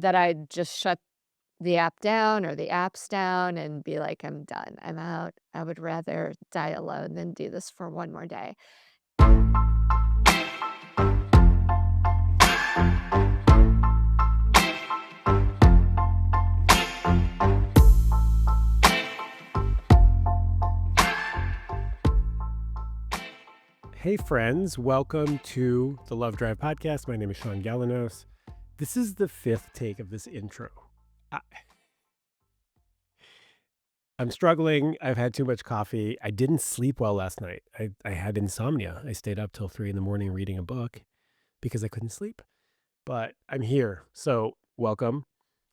that I'd just shut the app down or the apps down and be like, "I'm done. I'm out. I would rather die alone than do this for one more day." Hey, friends, welcome to the Love Drive podcast. My name is Shaun Galanos. This is the fifth take of this intro. I'm struggling. I've had too much coffee. I didn't sleep well last night. I had insomnia. I stayed up till 3 a.m. reading a book because I couldn't sleep. But I'm here. So, welcome.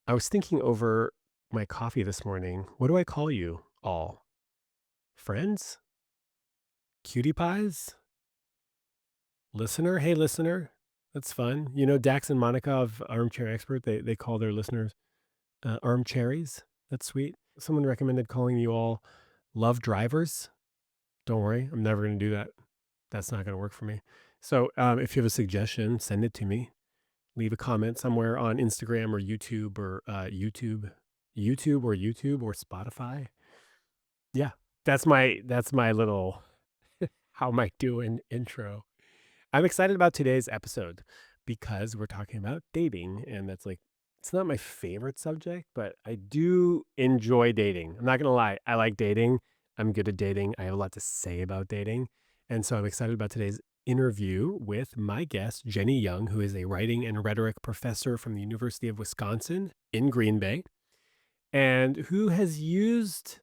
I was thinking over my coffee this morning. What do I call you all? Friends? Cutie pies? Listener? Hey, listener. That's fun. You know, Dax and Monica of Armchair Expert, they call their listeners armcherries. That's sweet. Someone recommended calling you all love drivers. Don't worry, I'm never going to do that. That's not going to work for me. So if you have a suggestion, send it to me. Leave a comment somewhere on Instagram or YouTube or YouTube or Spotify. Yeah, that's my little how am I doing intro. I'm excited about today's episode because we're talking about dating, and that's like, it's not my favorite subject, but I do enjoy dating. I'm not going to lie. I like dating. I'm good at dating. I have a lot to say about dating. And so I'm excited about today's interview with my guest, Jennie Young, who is a writing and rhetoric professor from the University of Wisconsin in Green Bay, and who has used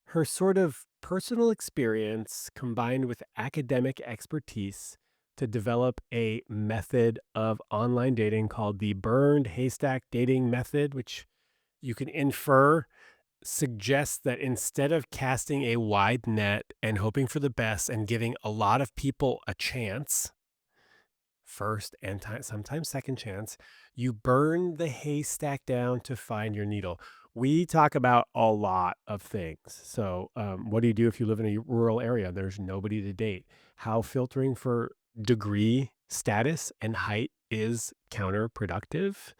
her sort of personal experience combined with academic expertise to develop a method of online dating called the Burned Haystack dating method, which you can infer suggests that instead of casting a wide net and hoping for the best and giving a lot of people a chance, first and sometimes second chance, you burn the haystack down to find your needle. We talk about a lot of things. So, what do you do if you live in a rural area? There's nobody to date. How filtering for degree, status, and height is counterproductive.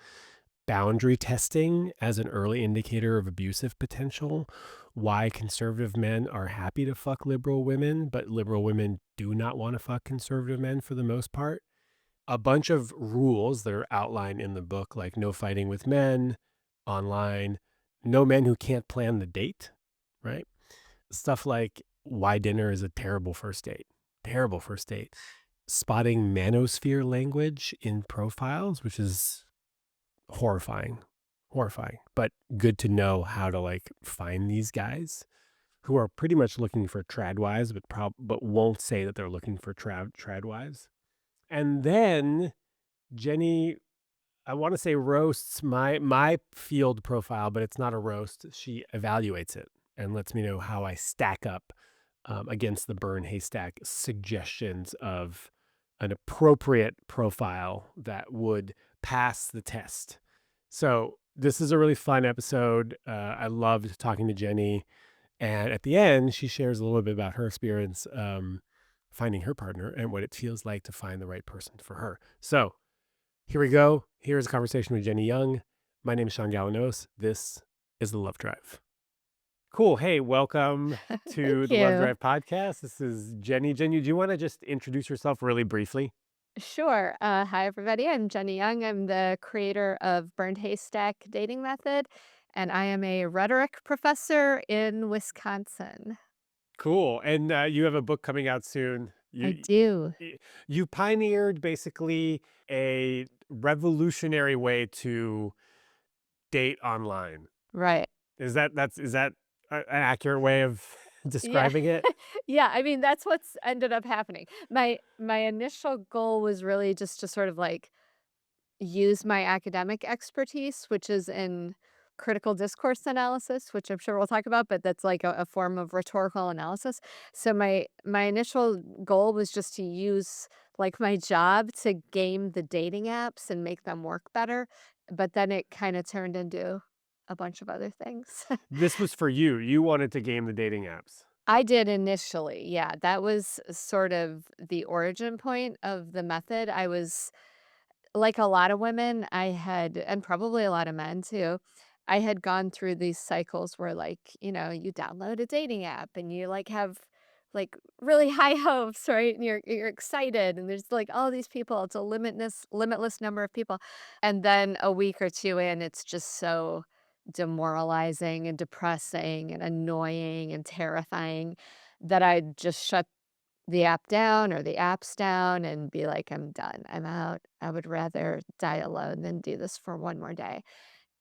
Boundary testing as an early indicator of abusive potential. Why conservative men are happy to fuck liberal women, but liberal women do not want to fuck conservative men for the most part. A bunch of rules that are outlined in the book, like no fighting with men online, no men who can't plan the date, right? Stuff like why dinner is a terrible first date, spotting manosphere language in profiles, which is horrifying, but good to know how to like find these guys who are pretty much looking for trad wives, but won't say that they're looking for trad wives. And then Jennie, I want to say roasts my field profile, but it's not a roast. She evaluates it and lets me know how I stack up against the Burned Haystack suggestions of an appropriate profile that would pass the test. So this is a really fun episode. I loved talking to Jennie. And at the end, she shares a little bit about her experience finding her partner and what it feels like to find the right person for her. So here we go. Here's a conversation with Jennie Young. My name is Shaun Galanos. This is the Love Drive. Cool. Hey, welcome to Thank the Love you. Drive podcast. This is Jennie. Jennie, do you want to just introduce yourself really briefly? Sure. Hi, everybody. I'm Jennie Young. I'm the creator of Burned Haystack dating method, and I am a rhetoric professor in Wisconsin. Cool. And you have a book coming out soon. I do. You pioneered basically a revolutionary way to date online. Right. Is that an accurate way of Yeah. describing it? Yeah, I mean, that's what's ended up happening. My initial goal was really just to sort of like use my academic expertise, which is in critical discourse analysis, which I'm sure we'll talk about, but that's like a form of rhetorical analysis. So my initial goal was just to use like my job to game the dating apps and make them work better. But then it kind of turned into a bunch of other things. This was for you. You wanted to game the dating apps. I did initially. Yeah, that was sort of the origin point of the method. like a lot of women, I had and probably a lot of men too, I had gone through these cycles where, like, you download a dating app and you, like, have, like, really high hopes, right? And you're excited, and there's, like, all these people. It's a limitless number of people, and then a week or 2 in, it's just so demoralizing and depressing and annoying and terrifying that I just shut the app down or the apps down and be like, "I'm done. I'm out. I would rather die alone than do this for one more day."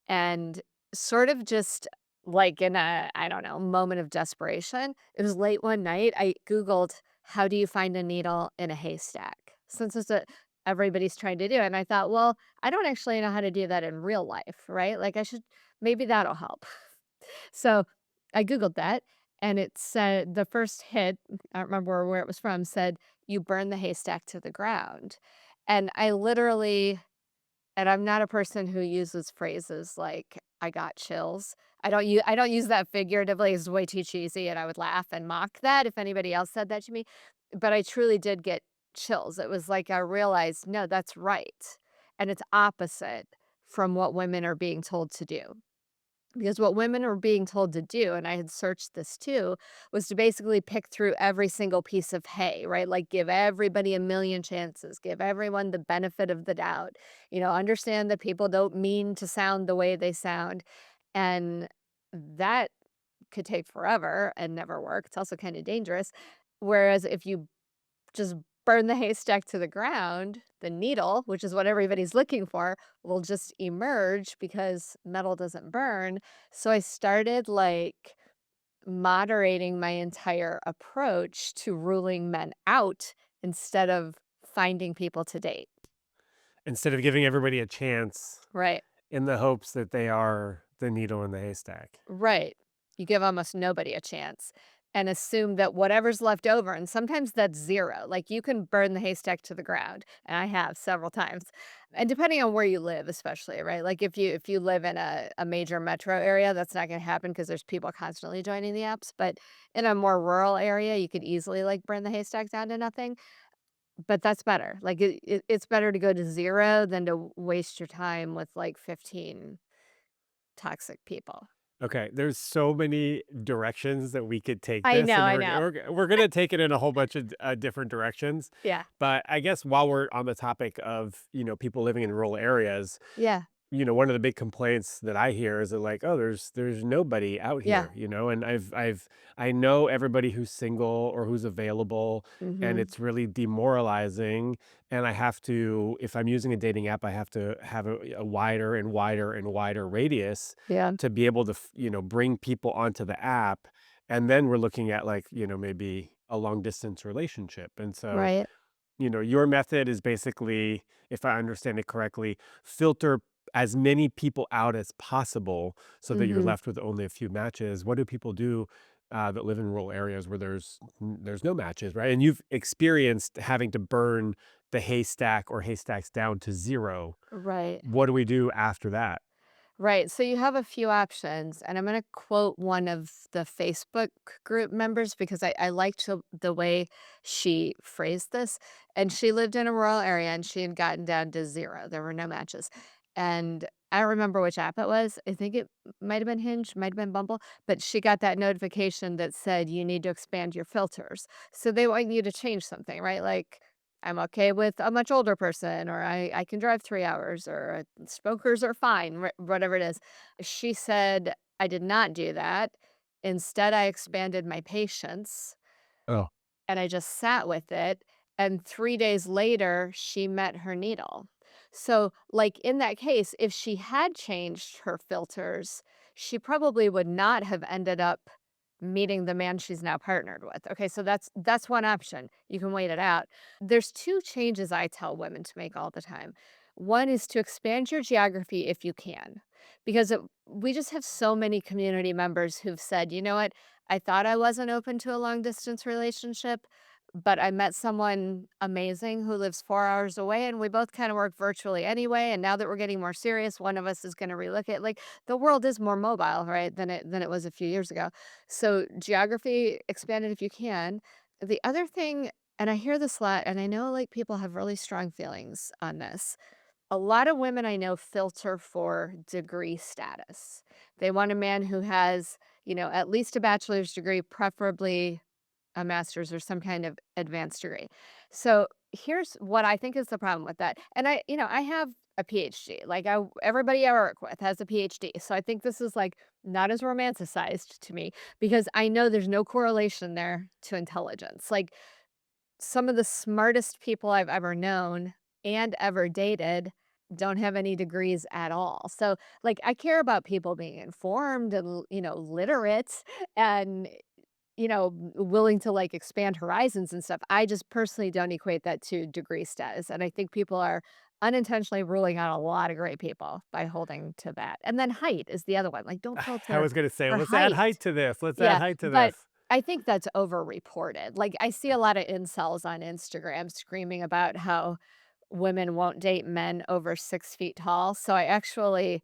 And sort of just like in a, I don't know, moment of desperation, it was late one night, I Googled, "How do you find a needle in a haystack?" Since it's what everybody's trying to do, and I thought, "Well, I don't actually know how to do that in real life, right? Like, I should maybe that'll help." So, I Googled that, and it said the first hit, I don't remember where it was from, said, "You burn the haystack to the ground." And I literally and I'm not a person who uses phrases like, "I got chills." I don't use that figuratively, it's way too cheesy, and I would laugh and mock that if anybody else said that to me, but I truly did get chills. It was like I realized, "No, that's right," and it's opposite from what women are being told to do. Because what women are being told to do, and I had searched this too, was to basically pick through every single piece of hay, right? Like give everybody a million chances, give everyone the benefit of the doubt, understand that people don't mean to sound the way they sound. And that could take forever and never work. It's also kind of dangerous. Whereas if you just burn the haystack to the ground, the needle, which is what everybody's looking for, will just emerge because metal doesn't burn. So I started like moderating my entire approach to ruling men out instead of finding people to date. Instead of giving everybody a chance Right. in the hopes that they are the needle in the haystack. Right. You give almost nobody a chance and assume that whatever's left over, and sometimes that's 0, like, you can burn the haystack to the ground, and I have several times, and depending on where you live especially, right? Like, if you live in a major metro area, that's not gonna happen because there's people constantly joining the apps, but in a more rural area, you could easily, like, burn the haystack down to nothing, but that's better. Like, it's better to go to 0 than to waste your time with, like, 15 toxic people. Okay, there's so many directions that we could take I this, know, and I know. we're gonna take it in a whole bunch of different directions. Yeah. But I guess while we're on the topic of people living in rural areas, Yeah. one of the big complaints that I hear is that like, oh, there's nobody out Yeah. here, and I know everybody who's single or who's available, and Mhm. it's really demoralizing. And I have to, if I'm using a dating app, I have to have a wider and wider and wider radius Yeah. to be able to, bring people onto the app. And then we're looking at like, maybe a long distance relationship. And so, Right. your method is basically, if I understand it correctly, filter as many people out as possible so that you're Mhm. left with only a few matches. What do people do that live in rural areas where there's no matches, right? And you've experienced having to burn the haystack or haystacks down to 0. Right. What do we do after that? Right. So you have a few options, and I'm going to quote one of the Facebook group members because I liked the way she phrased this. And she lived in a rural area and she had gotten down to 0. There were no matches. And I don't remember which app it was. I think it might have been Hinge, might have been Bumble, but she got that notification that said you need to expand your filters. So they want you to change something, right? Like, I'm okay with a much older person, or I can drive 3 hours, or smokers are fine, whatever it is. She said, "I did not do that. Instead, I expanded my patience, Oh, and I just sat with it, and 3 days later, she met her needle." So, like, in that case, if she had changed her filters, she probably would not have ended up meeting the man she's now partnered with. Okay, so that's one option. You can wait it out. There's 2 changes I tell women to make all the time. One is to expand your geography if you can, because we just have so many community members who've said, "You know what? I thought I wasn't open to a long distance relationship, but I met someone amazing who lives 4 hours away, and we both kinda work virtually anyway, and now that we're getting more serious, one of us is gonna relocate." Like, the world is more mobile, right, than it was a few years ago. So, geography, expand it if you can. The other thing, and I hear this a lot, and I know, like, people have really strong feelings on this, a lot of women I know filter for degree status. They want a man who has, at least a bachelor's degree, preferably a master's or some kind of advanced degree. So here's what I think is the problem with that. And I have a PhD. Like everybody I work with has a PhD. So I think this is like not as romanticized to me because I know there's no correlation there to intelligence. Like some of the smartest people I've ever known and ever dated don't have any degrees at all. So, like, I care about people being informed and, literate and, willing to like expand horizons and stuff. I just personally don't equate that to degree status. And I think people are unintentionally ruling out a lot of great people by holding to that. And then height is the other one. Like, don't I filter was gonna say, for let's add height. height to this. Let's add Yeah, height to but this. I think that's overreported. Like, I see a lot of incels on Instagram screaming about how women won't date men over 6 feet tall, so I actually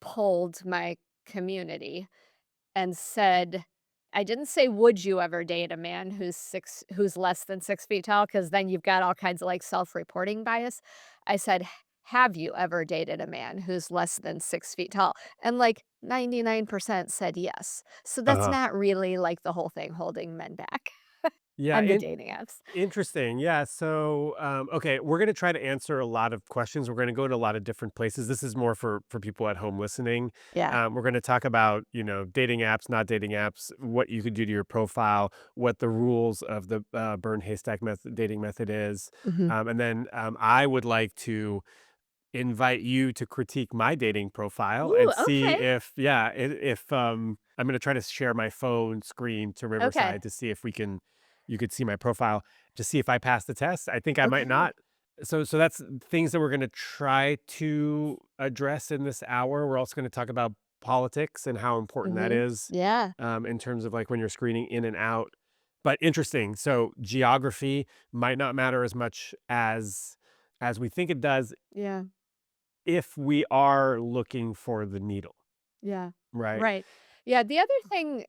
polled my community and said I didn't say, "Would you ever date a man who's less than 6 feet tall?" Because then you've got all kinds of, like, self-reporting bias. I said, "Have you ever dated a man who's less than 6 feet tall?" And, like, 99% said yes. So that's Uh-huh. not really, like, the whole thing holding men back Yeah, on the dating apps. interesting. Yeah. So, okay, we're going to try to answer a lot of questions. We're going to go to a lot of different places. This is more for people at home listening. Yeah. We're going to talk about dating apps, not dating apps, what you could do to your profile, what the rules of the burned haystack method, dating method is, Mhm. and then I would like to invite you to critique my dating profile Ooh, and see okay. if if I'm going to try to share my phone screen to Okay. Riverside to see if you could see my profile to see if I pass the test. I think I might Okay. not. So that's things that we're going to try to address in this hour. We're also going to talk about politics and how important that Mhm. is Yeah. in terms of like when you're screening in and out. But interesting. So geography might not matter as much as we think it does Yeah. if we are looking for the needle, Yeah. right? Right. Yeah, the other thing,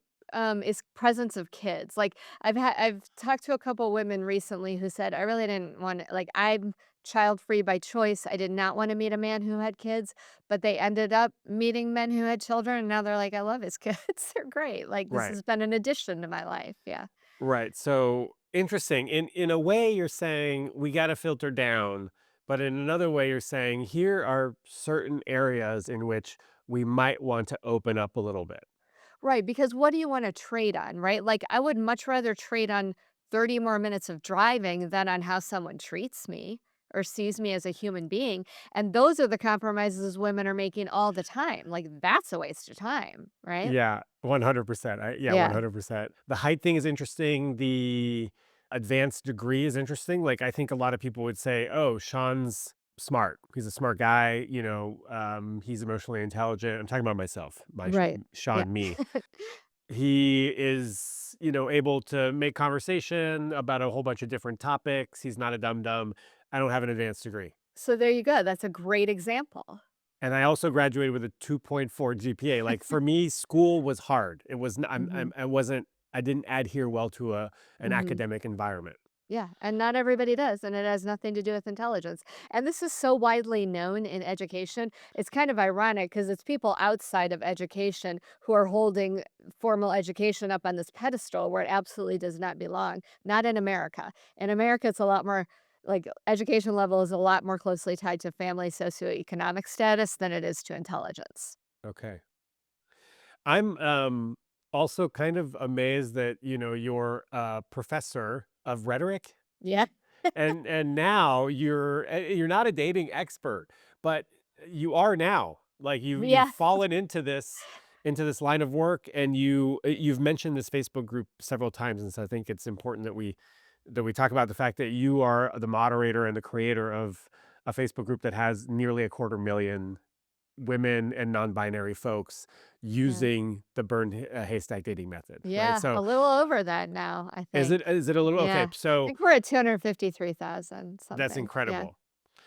is presence of kids. Like, I've talked to a couple women recently who said, "I really didn't want like, I'm child-free by choice. I did not wanna meet a man who had kids," but they ended up meeting men who had children, and now they're like, "I love his kids. They're great. Like, this Right. has been an addition to my life." Yeah. Right. So interesting. In a way, you're saying we got to filter down, but in another way, you're saying here are certain areas in which we might want to open up a little bit. Right, because what do you wanna trade on, right? Like, I would much rather trade on 30 more minutes of driving than on how someone treats me or sees me as a human being, and those are the compromises women are making all the time, like, that's a waste of time, right? Yeah, 100%. Yeah, Yeah. 100%. The height thing is interesting. The advanced degree is interesting. Like, I think a lot of people would say, "Oh, Sean's smart. He's a smart guy. He's emotionally intelligent." I'm talking about myself, Right. Yeah. Sean, me. He is, able to make conversation about a whole bunch of different topics. He's not a dum dum. I don't have an advanced degree. So there you go, that's a great example. And I also graduated with a 2.4 GPA. Like for me, school was hard. It was, Mhm. I didn't adhere well to an Mhm. academic environment. Yeah, and not everybody does, and it has nothing to do with intelligence. And this is so widely known in education. It's kind of ironic because it's people outside of education who are holding formal education up on this pedestal where it absolutely does not belong. Not in America. In America, it's a lot more like education level is a lot more closely tied to family socioeconomic status than it is to intelligence. Okay. I'm also kind of amazed that, you're a professor of rhetoric. Yeah. And now you're not a dating expert, but you are now. Like you've Yeah. fallen into this line of work, and you've mentioned this Facebook group several times, and so I think it's important that we talk about the fact that you are the moderator and the creator of a Facebook group that has nearly a quarter million women and non-binary folks Yeah. using the haystack dating method, right? Yeah, So a little over that now, I think. is it a little okay? Yeah. I So think we're at 253,000 that's something. Yeah. incredible.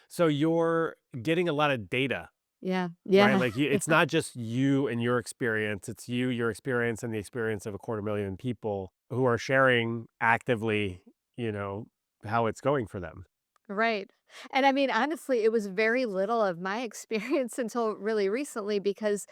So you're getting a lot of data, Yeah. right? Yeah. Like Yeah. it's not just you and your experience, it's you, your experience, and the experience of a quarter million people who are sharing actively, you know, how it's going for them. Right. And I mean, honestly, it was very little of my experience until really recently because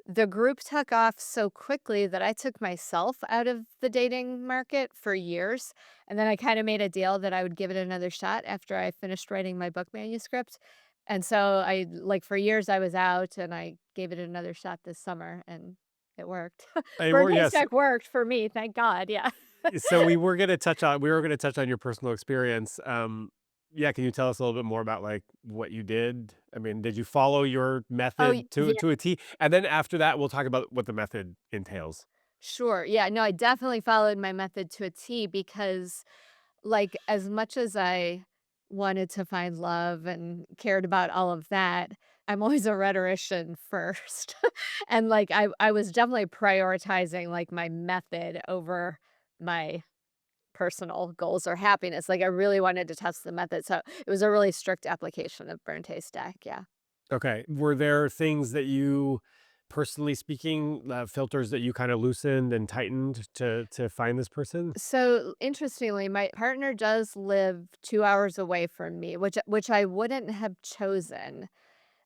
the group took off so quickly that I took myself out of the dating market for years. And then I kind of made a deal that I would give it another shot after I finished writing my book manuscript. And so like, for years I was out and I gave it another shot this summer and it worked. And Burned we're yes. Haystack worked for me, thank God. Yeah. So we were gonna touch on your personal experience. Yeah, can you tell us a little bit more about like what you did? I mean, did you follow your Oh, method yeah, to a T? And then after that, we'll talk about what the method entails. sure. Yeah. No, I definitely followed my method to a T because like, as much as I wanted to find love and cared about all of that, I'm always a rhetorician first. And, like, I was definitely prioritizing, like, my method over my personal goals or happiness. Like, I really wanted to test the method, so it was a really strict application of Burned Haystack, yeah. Okay. Were there things that you, personally speaking, filters that you kind of loosened and tightened to find this person? So, interestingly, my partner does live 2 hours away from me, which I wouldn't have chosen.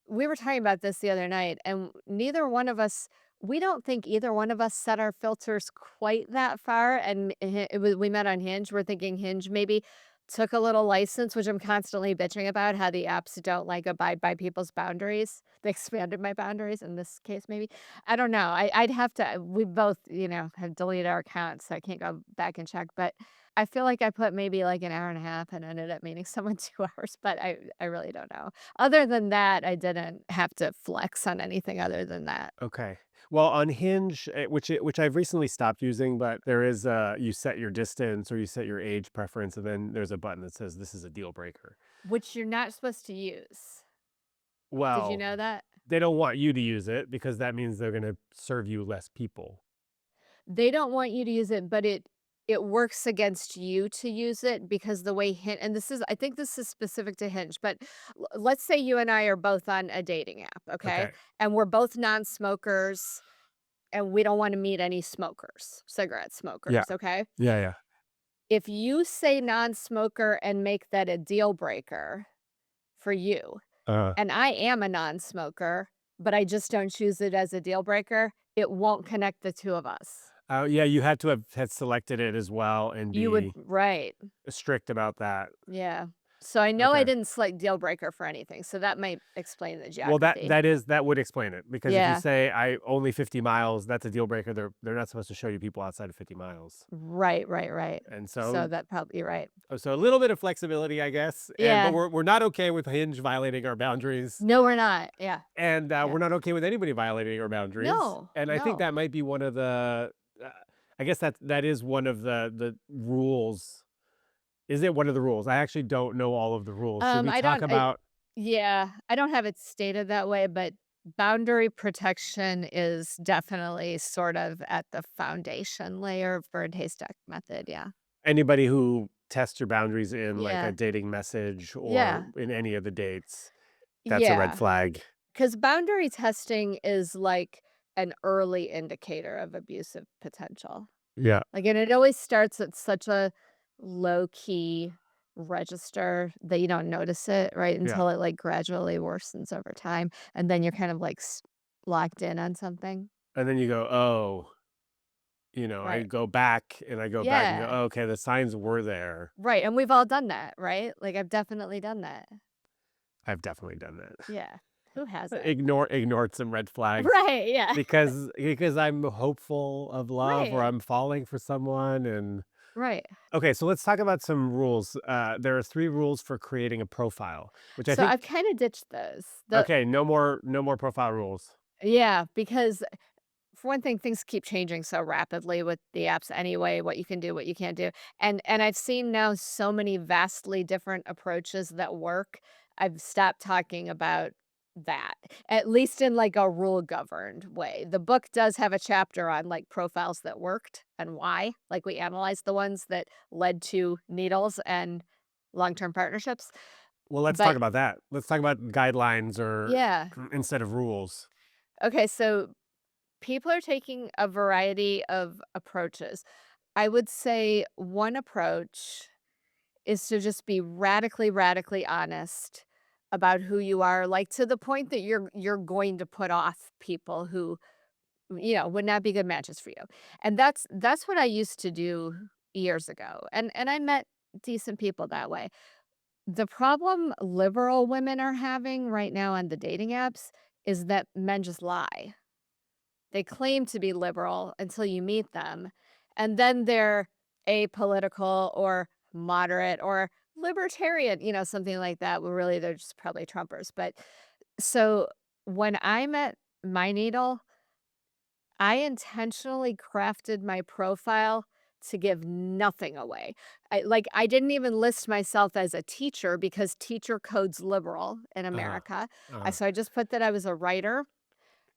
We were talking about this the other night, and neither one of us we don't think either one of us set our filters quite that far, and it was we met on Hinge, we're thinking Hinge maybe took a little license, which I'm constantly bitching about, how the apps don't, like, abide by people's boundaries. They expanded my boundaries in this case, maybe. I don't know, I'd have to we both, have deleted our accounts, so I can't go back and check, but I feel like I put maybe, like, an hour and a half and ended up meeting someone 2 hours, but I really don't know. Other than that, I didn't have to flex on anything other than that. Okay. Well, on Hinge, which I've recently stopped using, but there is you set your distance or you set your age preference, and then there's a button that says this is a deal breaker. Which you're not supposed to use. Did you Well, know that? they don't want you to use it because that means they're going to serve you less people. They don't want you to use it, but it works against you to use it because the way Hin and this is I think this is specific to Hinge, but let's say you and I are both on a dating app, okay? Okay. And we're both non-smokers and we don't wanna meet any smokers, cigarette Yeah. smokers, okay? Yeah. Yeah. If you say non-smoker and make that a deal breaker for you, Uh, and I am a non-smoker, but I just don't choose it as a deal breaker, it won't connect the 2 of us. yeah, you had to have had selected it as well and You would be right, strict about that. yeah. So I know I Okay. didn't select deal breaker for anything, so that might explain the Well, geography. that would explain it because if you Yeah. say I only 50 miles, that's a deal breaker. They're not supposed to show you people outside of 50 miles. Right, right, right. And So so that probably you're right. so a little bit of flexibility, I guess. And but Yeah. we're not okay with Hinge violating our boundaries. No, we're not. Yeah, And yeah. we're not okay with anybody violating our boundaries. No, And I think no. that might be one of the I guess that is one of the rules. Is it one of the rules? I actually don't know all of the rules. Should we I talk don't I about yeah, I don't have it stated that way, but boundary protection is definitely sort of at the foundation layer of Bird Haystack method, yeah. anybody who tests your boundaries in like a Yeah. dating message or Yeah. in any of the dates? That's a red Yeah. flag. Because boundary testing is like an early indicator of abusive potential. Yeah. Like, and it always starts at such a low key register that you don't notice it, right? Yeah. Until it like gradually worsens over time. And then you're kind of like locked in on something. And then you go, "Oh," I Right. go back and I go back and go, Yeah. "Oh, okay, the signs were there." Right. And we've all done that, right? Like, I've definitely done that. I've definitely done that. Yeah. Who hasn't? Ignored some red flags Right. Yeah. because I'm hopeful of love or Right. I'm falling for someone and Right. okay, so let's talk about some rules. There are 3 rules for creating a profile, which I So I've think kind of ditched those. okay, no more profile rules. Yeah, because for one thing, things keep changing so rapidly with the apps anyway, what you can do, what you can't do. And I've seen now so many vastly different approaches that work. I've stopped talking about that, at least in like a rule governed way. The book does have a chapter on like profiles that worked and why. Like we analyzed the ones that led to needles and long-term partnerships. Well, let's talk But about that. Let's talk about guidelines or yeah. instead of rules. Okay, so people are taking a variety of approaches. I would say one approach is to just be radically, radically honest about who you are, like, to the point that you're going to put off people who, would not be good matches for you. And that's what I used to do years ago, and I met decent people that way. The problem liberal women are having right now on the dating apps is that men just lie. They claim to be liberal until you meet them, and then they're apolitical or moderate or libertarian, something like that, where really they're just probably Trumpers. But so when I met my needle, I intentionally crafted my profile to give nothing away. I didn't even list myself as a teacher because teacher code's liberal in Uh-huh, America. uh-huh. So I just put that I was a writer.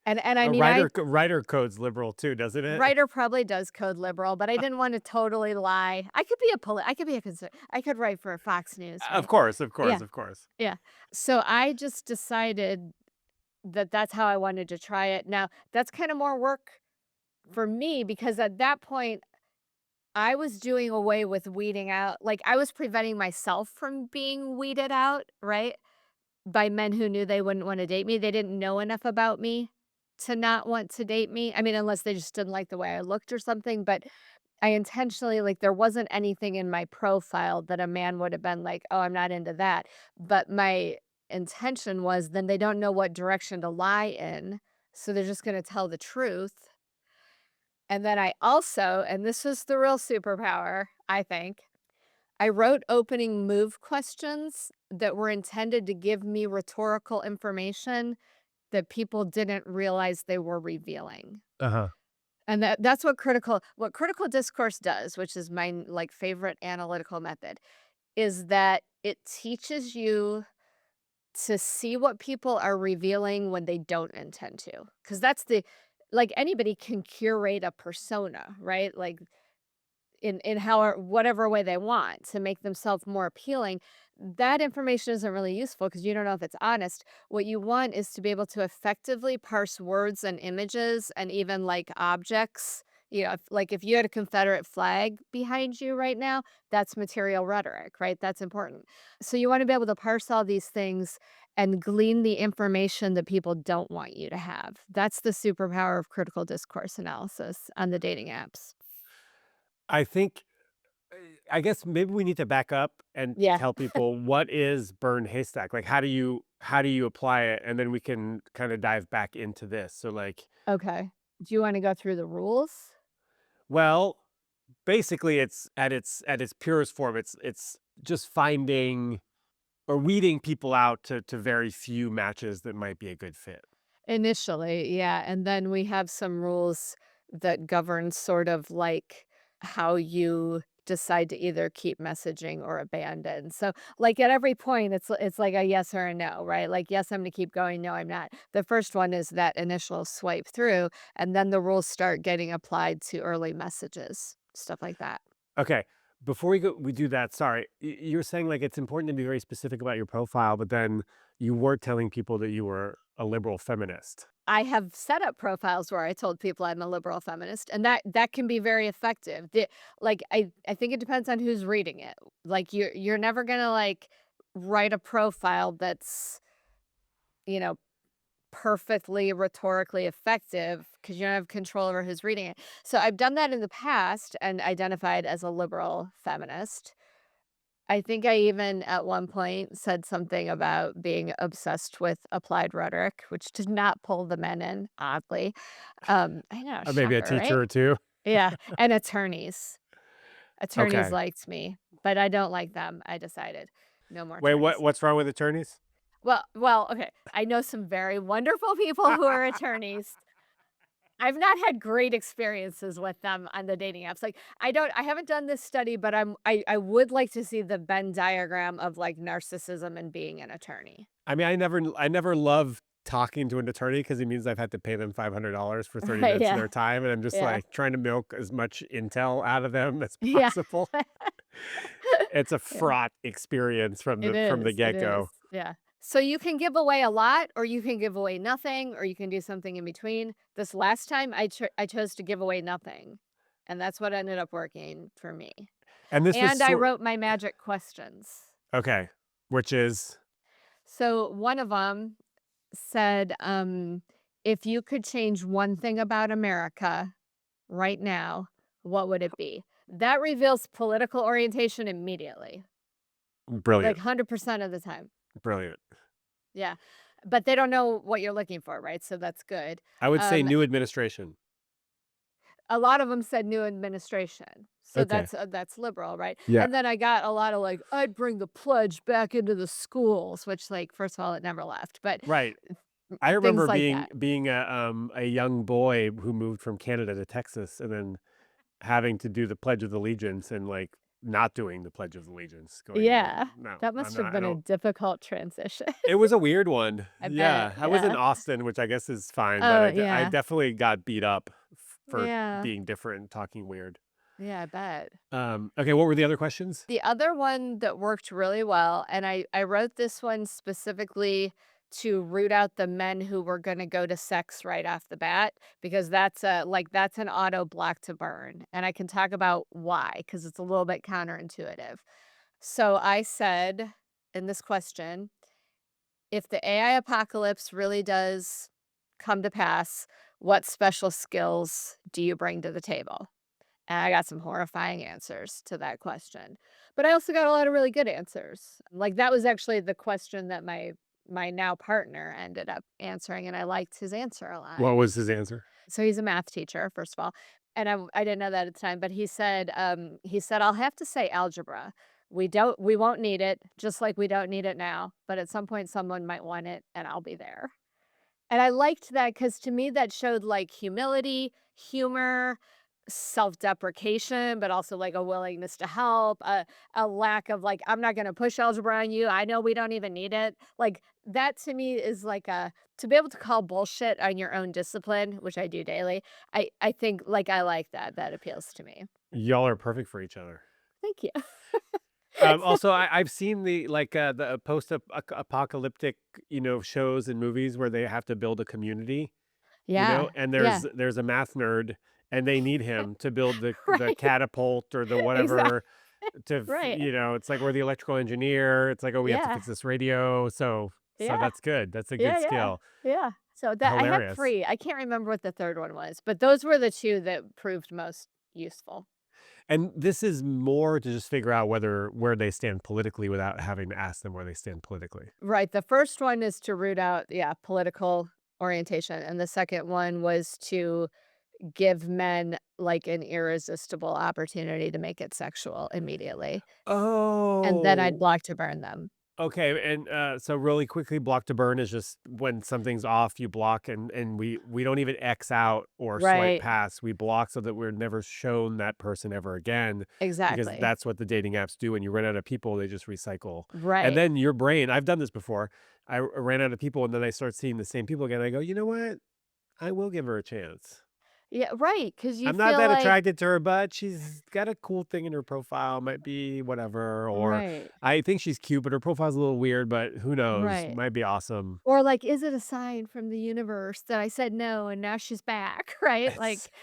And I A mean, writer code's liberal too, doesn't it? writer probably does code liberal, but I didn't want to totally lie. I could be a I could write for Fox News, Of right? course, of course, Yeah, of course. yeah. So I just decided that that's how I wanted to try it. Now, that's kind of more work for me because at that point I was doing away with weeding out, like, I was preventing myself from being weeded out, right, by men who knew they wouldn't wanna date me. They didn't know enough about me to not want to date me. I mean, unless they just didn't like the way I looked or something, but I intentionally, like, there wasn't anything in my profile that a man would have been like, "Oh, I'm not into that." But my intention was then they don't know what direction to lie in, so they're just gonna tell the truth. And then I also, and this is the real superpower, I think, I wrote opening move questions that were intended to give me rhetorical information that people didn't realize they were revealing. Uh-huh. And that's what critical discourse does, which is my like favorite analytical method, is that it teaches you to see what people are revealing when they don't intend to. Cuz that's the like anybody can curate a persona, right? Like in how whatever way they want to make themselves more appealing. That information isn't really useful because you don't know if it's honest. What you want is to be able to effectively parse words and images and even like objects. If you had a Confederate flag behind you right now, that's material rhetoric, right? That's important. So you want to be able to parse all these things and glean the information that people don't want you to have. That's the superpower of critical discourse analysis on the dating apps. I think I guess maybe we need to back up and Yeah. tell people what is Burned Haystack? Like how do you apply it? And then we can kind of dive back into this. So like, Okay. Do you wanna go through the rules? well, basically it's at its purest form. It's just finding or weeding people out to very few matches that might be a good fit. Initially, yeah, and then we have some rules that govern sort of like how you decide to either keep messaging or abandon. So, like, at every point, it's like a yes or a no, right? Like, yes, I'm gonna keep going, no, I'm not. The first one is that initial swipe through, and then the rules start getting applied to early messages, stuff like that. Okay. Before we do that, sorry. You were saying like it's important to be very specific about your profile, but then you were telling people that you were a liberal feminist. I have set up profiles where I told people I'm a liberal feminist, and that can be very effective. I think it depends on who's reading it. Like you're never gonna like write a profile that's, you know, perfectly rhetorically effective because you don't have control over who's reading it. So I've done that in the past and identified as a liberal feminist. I think I even at one point said something about being obsessed with applied rhetoric, which did not pull the men in, oddly. I know, Or maybe a shocker, right? teacher or two. Yeah, and attorneys. Attorneys Okay. liked me, but I don't like them, I decided. No more Wait, attorneys. what's wrong with attorneys? Okay, I know some very wonderful people who are attorneys. I've not had great experiences with them on the dating apps. Like, I haven't done this study, but I would like to see the Venn diagram of, like, narcissism and being an attorney. I mean, I never love talking to an attorney because it means I've had to pay them $500 for 30 Right, minutes of yeah, their time, and I'm just, yeah, like, trying to milk as much intel out of them as yeah. possible. It's a Yeah, fraught experience from the it is, get-go. yeah. So you can give away a lot, or you can give away nothing, or you can do something in between. This last time, I chose to give away nothing, and that's what ended up working for me. And this was And I sort wrote my magic questions. okay, which is So one of them said, "If you could change one thing about America right now, what would it be?" That reveals political orientation immediately, like brilliant, 100% of the time. brilliant. Yeah. But they don't know what you're looking for, right? So that's good. I would say Um, new administration. a lot of them said new administration. So Okay. that's liberal, right? Yeah. And then I got a lot of like, "I'd bring the pledge back into the schools," which, like, first of all, it never left, but Right. I things remember like being that. a young boy who moved from Canada to Texas and then having to do the Pledge of Allegiance and, like, not doing the Pledge of Allegiance, going, like, Yeah. "No, That I'm must have not I been a don't." difficult transition. It was a weird one. I bet, Yeah, I was in yeah. Austin, which I guess is fine, but Oh, I yeah. definitely got beat up for Yeah. being different and talking weird. Yeah, I bet. Okay, what were the other questions? The other one that worked really well, and I wrote this one specifically to root out the men who were gonna go to sex right off the bat, because that's an auto block to burn, and I can talk about why, because it's a little bit counterintuitive. So I said in this question, "If the AI apocalypse really does come to pass, what special skills do you bring to the table?" And I got some horrifying answers to that question. But I also got a lot of really good answers. Like, that was actually the question that my now partner ended up answering, and I liked his answer a lot. What was his answer? So he's a math teacher, first of all, and I didn't know that at the time, but he said, "I'll have to say algebra. We won't need it, just like we don't need it now, but at some point someone might want it, and I'll be there." And I liked that because to me, that showed, like, humility, humor, self-deprecation, but also, like, a willingness to help, a lack of, like, "I'm not gonna push algebra on you, I know we don't even need it." Like, that to me is like a to be able to call bullshit on your own discipline, which I do daily, I think, like, I like that, that appeals to me. Y'all are perfect for each other. Thank you. Also, I've seen the apocalyptic, shows and movies where they have to build a community, Yeah, and yeah. there's a math nerd, and they need him to build the Right, catapult or the exactly. whatever Right. it's like we're the electrical engineer. It's like, oh, we have to Yeah, fix this radio. So yeah. that's good. That's a good Yeah, yeah, skill. yeah. So that I had Hilarious. 3, I can't remember what the 3rd one was, but those were the 2 that proved most useful. And this is more to just figure out where they stand politically without having to ask them where they stand politically. Right, the first one is to root out, yeah, political orientation, and the second one was to give men, like, an irresistible opportunity to make it sexual immediately, and then I'd Oh, block to burn them. okay. And so really quickly, block to burn is just when something's off, you block, and we don't even X out or swipe Right, past. We block so that we're never shown that person ever again, because exactly. that's what the dating apps do. When you run out of people, they just recycle. And Right. then your brain, I've done this before. I ran out of people, and then I start seeing the same people again. I go, you know what? I will give her a chance. Yeah, right. Because you I'm not feel that like attracted to her, but she's got a cool thing in her profile, might be whatever, or right, I think she's cute, but her profile's a little weird, but who knows? right. Might be awesome. Or like, is it a sign from the universe that I said no and now she's back, right? It's Like,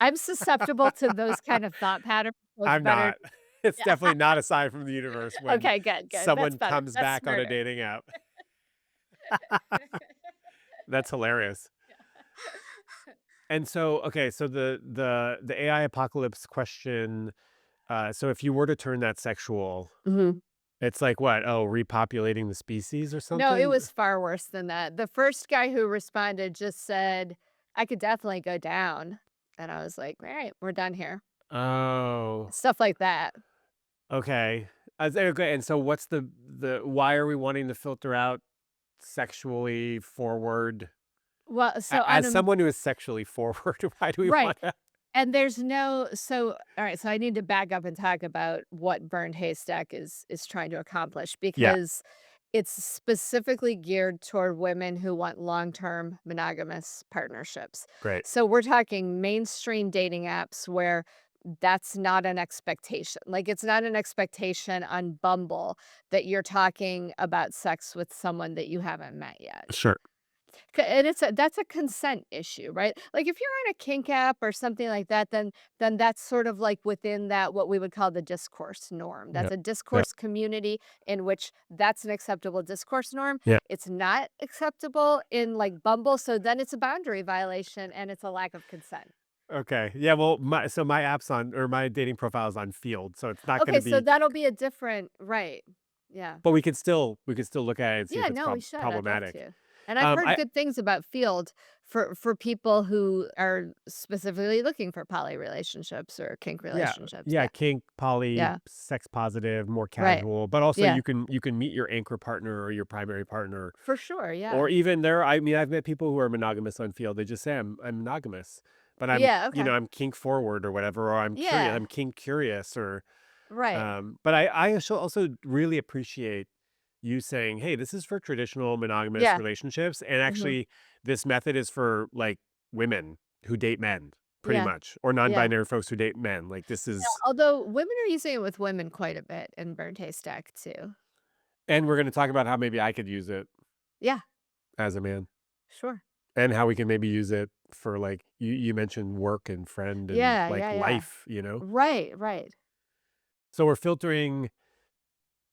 I'm susceptible to those kind of thought patterns, so it's I'm better. not. It's Yeah. definitely not a sign from the universe when Okay, good, good. That's someone better. comes That's back on a smarter. dating app. That's hilarious. And so, okay, so the AI apocalypse question, so if you were to turn that sexual, Mhm. it's like what? Oh, repopulating the species or No, it something? was far worse than that. The first guy who responded just said, "I could definitely go down." And I was like, "All right, we're done here." Oh. Stuff like that. Okay. Okay, and so what's the why are we wanting to filter out sexually forward? Well, so on As a someone who is sexually forward, why do we right. want to? And there's no so all right, so I need to back up and talk about what Burned Haystack is trying to accomplish Yeah, because it's specifically geared toward women who want long-term monogamous partnerships. great. So we're talking mainstream dating apps where that's not an expectation. Like, it's not an expectation on Bumble that you're talking about sex with someone that you haven't met yet. Sure. And that's a consent issue, right? Like, if you're on a kink app or something like that, then that's sort of like within that what we would call the discourse norm. Yeah. That's a Yeah. discourse community in which that's an acceptable discourse norm. Yeah. It's not acceptable in, like, Bumble, so then it's a boundary violation and it's a lack of consent. Okay. Yeah, well, my app's on or my dating profile is on Field, so it's not gonna Okay, so be that'll be a different right. Yeah. but we could still look at it and see if Yeah, it's no, we should, I'd love problematic. to. And I've heard I good things about Field for people who are specifically looking for poly relationships or kink Yeah, relationships, yeah, yeah. kink, poly, Yeah, sex positive, more right. casual, but also Yeah, you can meet your anchor partner or your primary partner, for sure, yeah. or even I mean, I've met people who are monogamous on Field. They just say I'm monogamous, but Yeah, okay. I'm kink forward or whatever, or Yeah, I'm kink curious or right. but I also really appreciate you saying, "Hey, this is for traditional monogamous Yeah, relationships, and mhm, actually, this method is for like women who date men, pretty yeah, much, or yeah. non-binary folks who date men. Like this Yeah, is." although women are using it with women quite a bit in Burned Haystack too. And we're going to talk about how maybe I could use it Yeah, as a man, sure. and how we can maybe use it for like you mentioned work and friend and Yeah, like yeah, yeah. life, you know. Right, right. So we're filtering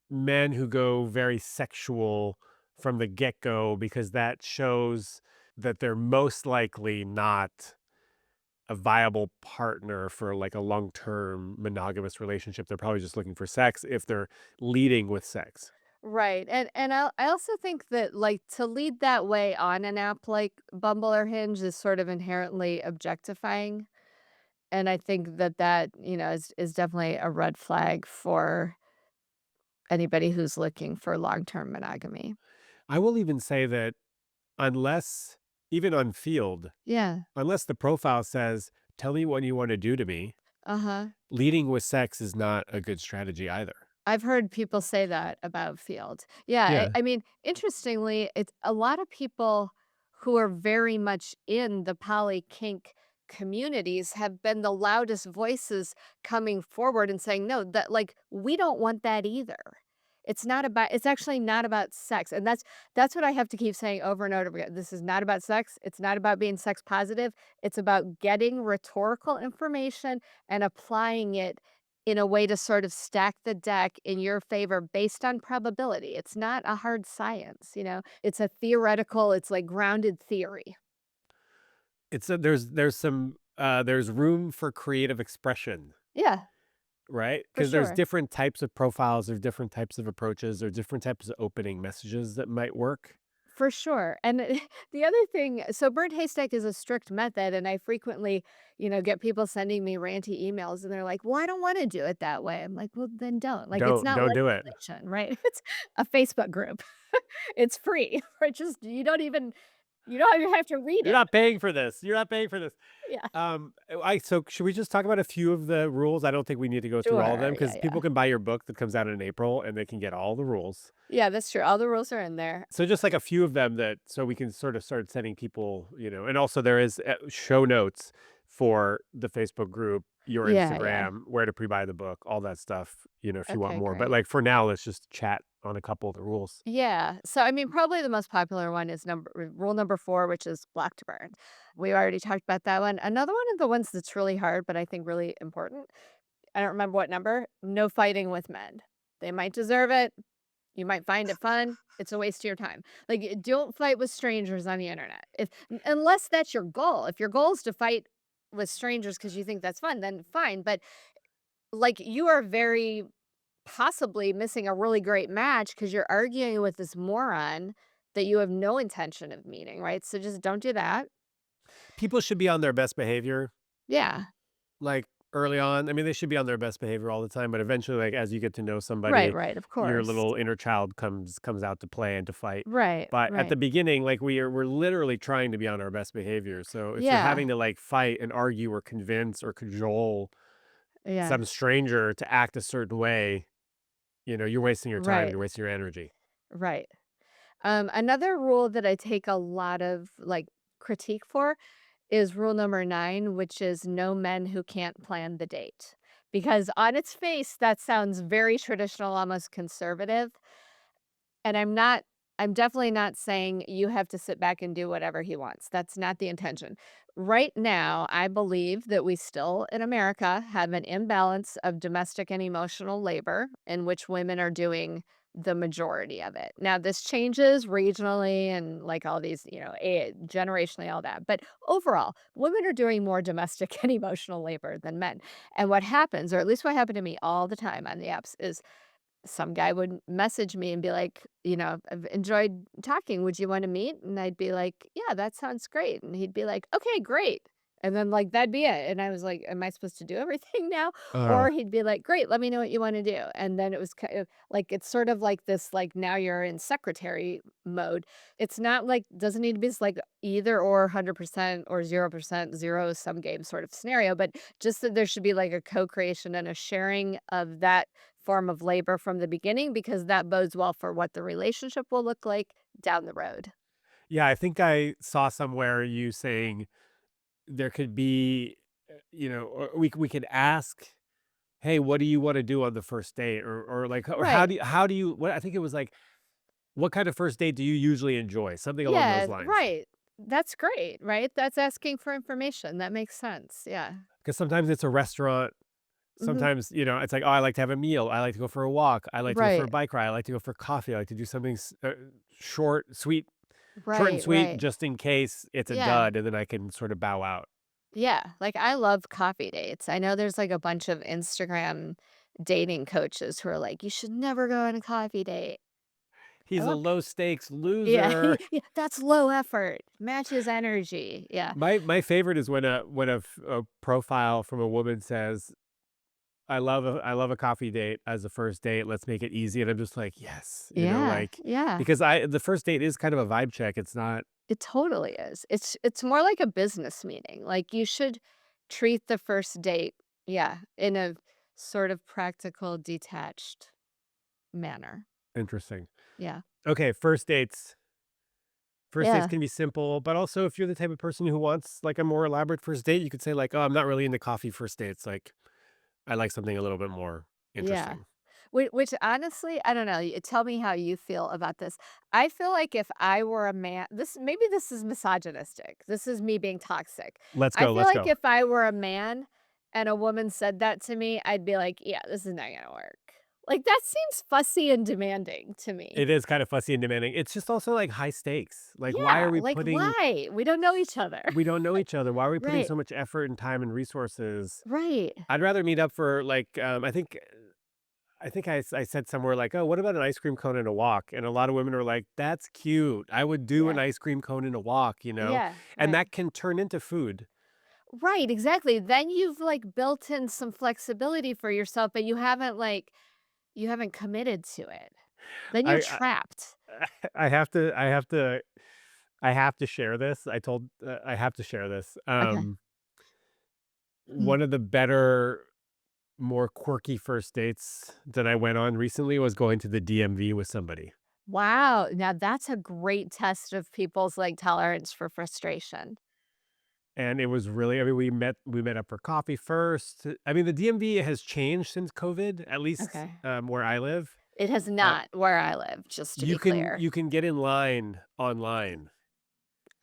men who go very sexual from the get-go because that shows that they're most likely not a viable partner for like a long-term monogamous relationship. They're probably just looking for sex if they're leading with sex. Right, and I also think that, like, to lead that way on an app like Bumble or Hinge is sort of inherently objectifying, and I think that is definitely a red flag for anybody who's looking for long-term monogamy. I will even say that unless even on field, Yeah, unless the profile says, "Tell me what you want to do to me," uh-huh. leading with sex is not a good strategy either. I've heard people say that about Field. Yeah, Yeah. I mean, interestingly, it's a lot of people who are very much in the poly kink communities have been the loudest voices coming forward and saying, "No, that like we don't want that either." It's actually not about sex. And that's what I have to keep saying over and over again. This is not about sex. It's not about being sex positive. It's about getting rhetorical information and applying it in a way to sort of stack the deck in your favor based on probability. It's not a hard science, you know? It's a theoretical, it's like grounded theory. It's a there's room for creative expression, Yeah, right? for Because there's sure. different types of profiles, there's different types of approaches, there's different types of opening messages that might work. For sure. And the other thing, so Burned Haystack is a strict method, and I frequently, get people sending me ranty emails, and they're like, "Well, I don't want to do it that way." I'm like, "Well, then don't." Like, it's not Don't do it. legislation, right? It's a Facebook group. It's free. Right? Just you don't even have to read You're it. not paying for this. You're not paying for this. Yeah. I so should we just talk about a few of the rules? I don't think we need to go through all of them Sure. Yeah, because yeah. people can buy your book that comes out in April and they can get all the rules. Yeah, that's true. All the rules are in there. So just like a few of them that so we can sort of start sending people, and also there is show notes for the Facebook group, your Yeah, yeah. Instagram, where to pre-buy the book, all that stuff, if you want Okay, more. But great. like for now, let's just chat on a couple of the rules. Yeah. So, I mean, probably the most popular one is rule number 4, which is block to burn. We already talked about that one. Another one of the ones that's really hard, but I think really important. I don't remember what number. No fighting with men. They might deserve it. You might find it fun. It's a waste of your time. Like, don't fight with strangers on the internet. Unless that's your goal. If your goal is to fight with strangers because you think that's fun, then fine. But like, you are very possibly missing a really great match because you're arguing with this moron that you have no intention of meeting, right? So just don't do that. People should be on their best behavior, Yeah. like early on. I mean, they should be on their best behavior all the time, but eventually, like as you get to know Right, somebody, right, of your course. little inner child comes out to play and to fight. Right, But at right. the beginning, like we're literally trying to be on our best behavior. So if you're Yeah, having to like fight and argue or convince or cajole yeah, some stranger to act a certain way, you're wasting your time and right, you're wasting your energy. right. Another rule that I take a lot of like critique for is rule number 9, which is no men who can't plan the date. Because on its face, that sounds very traditional, almost conservative. And I'm definitely not saying you have to sit back and do whatever he wants. That's not the intention. Right now, I believe that we still in America have an imbalance of domestic and emotional labor in which women are doing the majority of it. Now, this changes regionally and like all these, generationally, all that. But overall, women are doing more domestic and emotional labor than men. And what happens, or at least what happened to me all the time on the apps, is some guy would message me and be like, "I've enjoyed talking. Would you wanna meet?" And I'd be like, "Yeah, that sounds great." And he'd be like, "Okay, great." And then, like, that'd be it. And I was like, "Am I supposed to do everything now?" Uh, Or he'd be like, "Great, let me know what you wanna do." And then it was kind of like, it's sort of like this, like, now you're in secretary mode. It's not like doesn't need to be this, like, either or 100% or 0% zero sum game sort of scenario, but just that there should be, like, a co-creation and a sharing of that form of labor from the beginning because that bodes well for what the relationship will look like down the road. yeah, I think I saw somewhere you saying there could be, or we could ask, "Hey, what do you wanna do on the first date?" Or like, or Right. how do you what I think it was like, "What kind of first date do you usually enjoy?" Something along those Yeah, lines. right. That's great, right? That's asking for information. That makes sense. Yeah. Because sometimes it's a restaurant, Mhm. sometimes, it's like, "Oh, I like to have a meal, I like to go for a walk, I like to go for a Right. bike ride, I like to go for coffee, I like to do something short, sweet short and Right, sweet right. just in case it's a Yeah. dud, and then I can sort of bow out." Yeah. Like I love coffee dates. I know there's like a bunch of Instagram dating coaches who are like, you should never go on a coffee date. I He's a love low stakes Yeah, loser. yeah, that's low effort, matches energy. Yeah. My favorite is when a profile from a woman says, I love a coffee date as a first date, let's make it easy," and I'm just like, "Yes," Yeah, like, yeah. because I the first date is kind of a vibe check, it's not. It totally is. It's more like a business meeting. Like you should treat the first date, yeah, in a sort of practical, detached manner. Interesting. Yeah. Okay, first dates Yeah. can be simple, but also if you're the type of person who wants, like, a more elaborate first date, you could say, like, "Oh, I'm not really into coffee first dates, like, I like something a little bit more Yeah. interesting." Which honestly, I don't know. Tell me how you feel about this. I feel like if I were a man, this is misogynistic. This is me being toxic. Let's I go, feel let's like go. if I were a man and a woman said that to me, I'd be like, yeah, this is not gonna work. Like that seems fussy and demanding to me. It is kind of fussy and demanding. It's just also, like, high stakes. Like, why are Yeah, we like putting why? We don't know each other. we don't know each other. Why are we putting Right. so much effort and time and resources? Right. I'd rather meet up for, like, I think I said somewhere like, "Oh, what about an ice cream cone and a walk?" And a lot of women are like, "That's cute. I would do an Yeah. ice cream cone and a walk," Yeah. And Right. that can turn into food. Right, exactly. Then you've like built in some flexibility for yourself, but you haven't committed to it. Then you're I trapped. I have to share this. I have to share this. Okay. One of the better, more quirky first dates that I went on recently was going to the DMV with somebody. Wow. Now that's a great test of people's like tolerance for frustration. And it was really, I mean, we met up for coffee first. I mean, the DMV has changed since COVID, at least, Okay. where I live. It has Uh, not where I live, just to you be can clear. you can get in line online,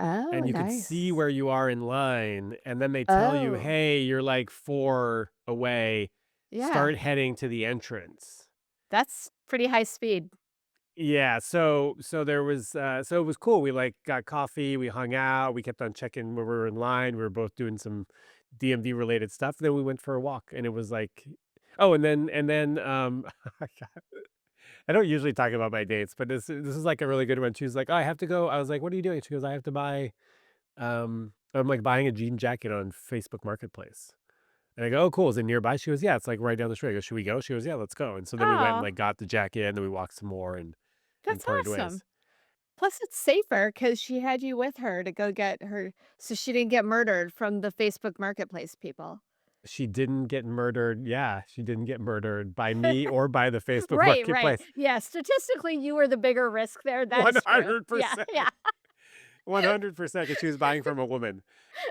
Oh, and you could see nice. where you are in line, and then they tell you, Oh, "Hey, you're like 4 away. yeah. Start heading to the entrance." That's pretty high speed. Yeah, so there was, so it was cool. We, like, got coffee, we hung out, we kept on checking where we were in line, we were both doing some DMV related stuff, then we went for a walk, and it was like, oh, and then, I don't usually talk about my dates, but this is, like, a really good one. She was like, "Oh, I have to go." I was like, "What are you doing?" She goes, "I have to buy," I'm, like, buying a jean jacket on Facebook Marketplace. And I go, "Oh, cool. Is it nearby?" She goes, "Yeah, it's, like, right down the street." I go, "Should we go?" She goes, "Yeah, let's go." And so then we went and, Oh, like, got the jacket, and then we walked some more and that's parted awesome. ways. Plus, it's safer because she had you with her to go get her so she didn't get murdered from the Facebook Marketplace people. She didn't get murdered. Yeah, she didn't get murdered by me or by the Facebook Right, right. Marketplace. Yeah, statistically, you were the bigger risk there, that is true. Yeah, 100%. yeah. 100% 'cause she was buying from a woman.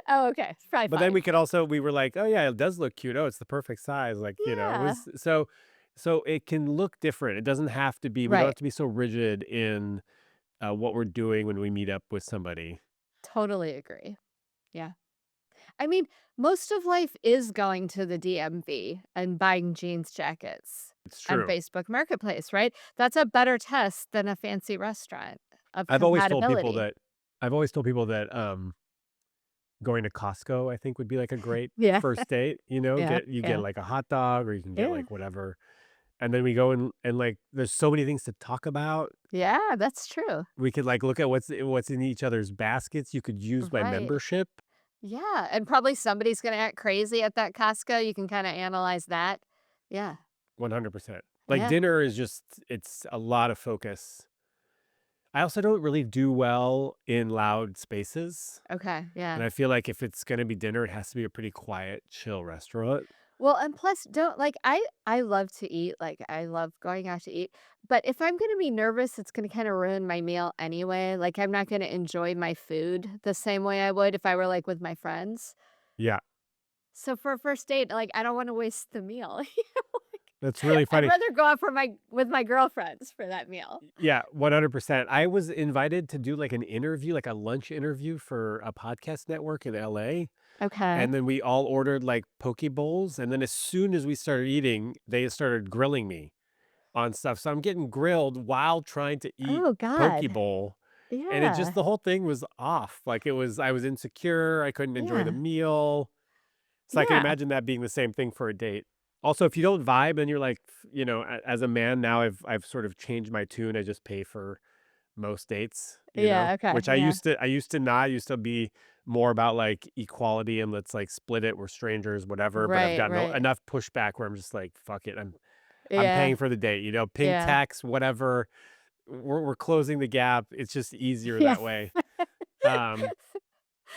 Oh, okay, it's probably But then fine. we were like, "Oh, yeah, it does look cute. Oh, it's the perfect size." Like, it Yeah. was so it can look different. It doesn't have to be we don't Right. have to be so rigid in what we're doing when we meet up with somebody. Totally agree. Yeah. I mean, most of life is going to the DMV and buying jeans jackets It's on true. Facebook Marketplace, right? That's a better test than a fancy restaurant of I've always told people compatibility. that I've always told people that, going to Costco, I think, would be, like, a great Yeah. first date, you know? Yeah. Get, Yeah. like, a hot dog or you can get, Yeah. like, whatever, and then we go and, like, there's so many things to talk about. Yeah, that's true. We could, like, look at what's in each other's baskets. You could use my Right. membership. Yeah, and probably somebody's gonna act crazy at that Costco, you can kinda analyze that. Yeah. 100%. Like, Yeah. dinner is just it's a lot of focus. I also don't really do well in loud spaces, Okay, yeah. and I feel like if it's gonna be dinner, it has to be a pretty quiet, chill restaurant. Well, and plus don't like, I love to eat, like, I love going out to eat, but if I'm gonna be nervous, it's gonna kinda ruin my meal anyway, like, I'm not gonna enjoy my food the same way I would if I were, like, with my friends. Yeah, So for a first date, like, I don't wanna waste the meal, you know, that's really I'd funny. rather go out for my with my girlfriends for that meal. Yeah, 100%. I was invited to do, like, an interview, like, a lunch interview for a podcast network in LA, Okay. and then we all ordered, like, poke bowls, and then as soon as we started eating, they started grilling me on stuff, so I'm getting grilled while trying to eat Oh poke god. bowl, and it just Yeah. the whole thing was off, like, I was insecure, I couldn't enjoy the Yeah. meal, so I can Yeah. imagine that being the same thing for a date. Also, if you don't vibe and you're like, you know, as a man now, I've sort of changed my tune, I just pay for most dates, you know, Yeah, okay, which yeah. I used to not, I used to be more about, like, equality and let's, like, split it, we're strangers, whatever, but I've Right, gotten right. enough pushback where I'm just like, "Fuck it, I'm Yeah. paying for the date," you know, pink Yeah. tax, whatever, we're closing the gap, it's just easier Yeah. that way. Um,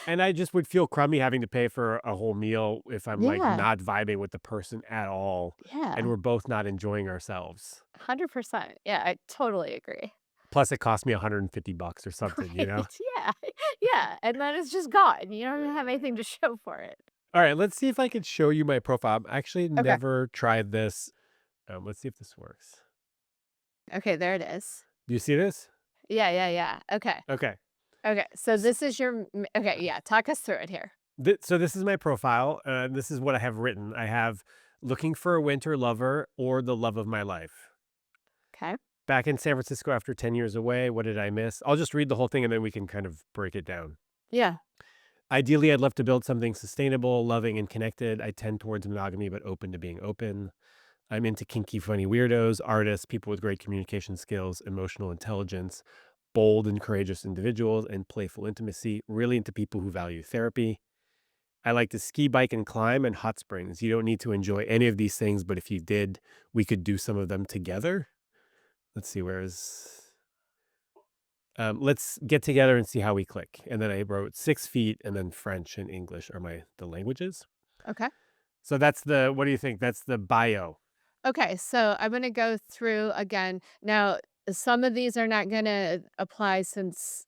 and I just would feel crummy having to pay for a whole meal if I'm, like, Yeah. not vibing with the person at all, and Yeah. we're both not enjoying ourselves. 100%. Yeah, I totally agree. Plus, it cost me $150 or something, you know? Right, yeah. Yeah, and then it's just gone, you don't have anything to show for it. Alright, let's see if I could show you my profile. I've actually Okay. never tried this. Let's see if this works. Okay, there it is. Do you see this? Yeah, yeah, yeah. Okay. Okay. Okay, so S this is your okay, yeah, talk us through it here. so this is my profile, this is what I have written. I have "Looking for a winter lover or the love of my life." Okay. Back in San Francisco after 10 years away, what did I miss? I'll just read the whole thing and then we can kind of break it down. Yeah. Ideally, I'd love to build something sustainable, loving, and connected. I tend towards monogamy, but open to being open. I'm into kinky, funny weirdos, artists, people with great communication skills, emotional intelligence, bold and courageous individuals, and playful intimacy. Really into people who value therapy. I like to ski, bike, and climb, and hot springs. You don't need to enjoy any of these things, but if you did, we could do some of them together. Let's see, let's get together and see how we click. And then I wrote 6 feet, and then French and English are the languages. Okay. So what do you think? That's the bio. Okay, so I'm gonna go through again. Now, some of these are not gonna apply since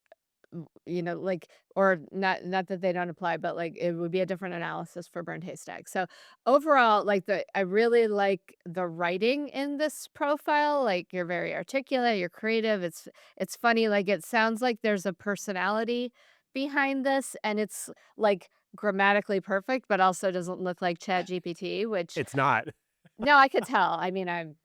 like, or not that they don't apply, but like it would be a different analysis for Burned Haystack. So overall, like I really like the writing in this profile. Like you're very articulate, you're creative. It's funny. Like it sounds like there's a personality behind this, and it's like grammatically perfect, but also doesn't look like Chat GPT, which It's not. no, I could tell. I mean, I'm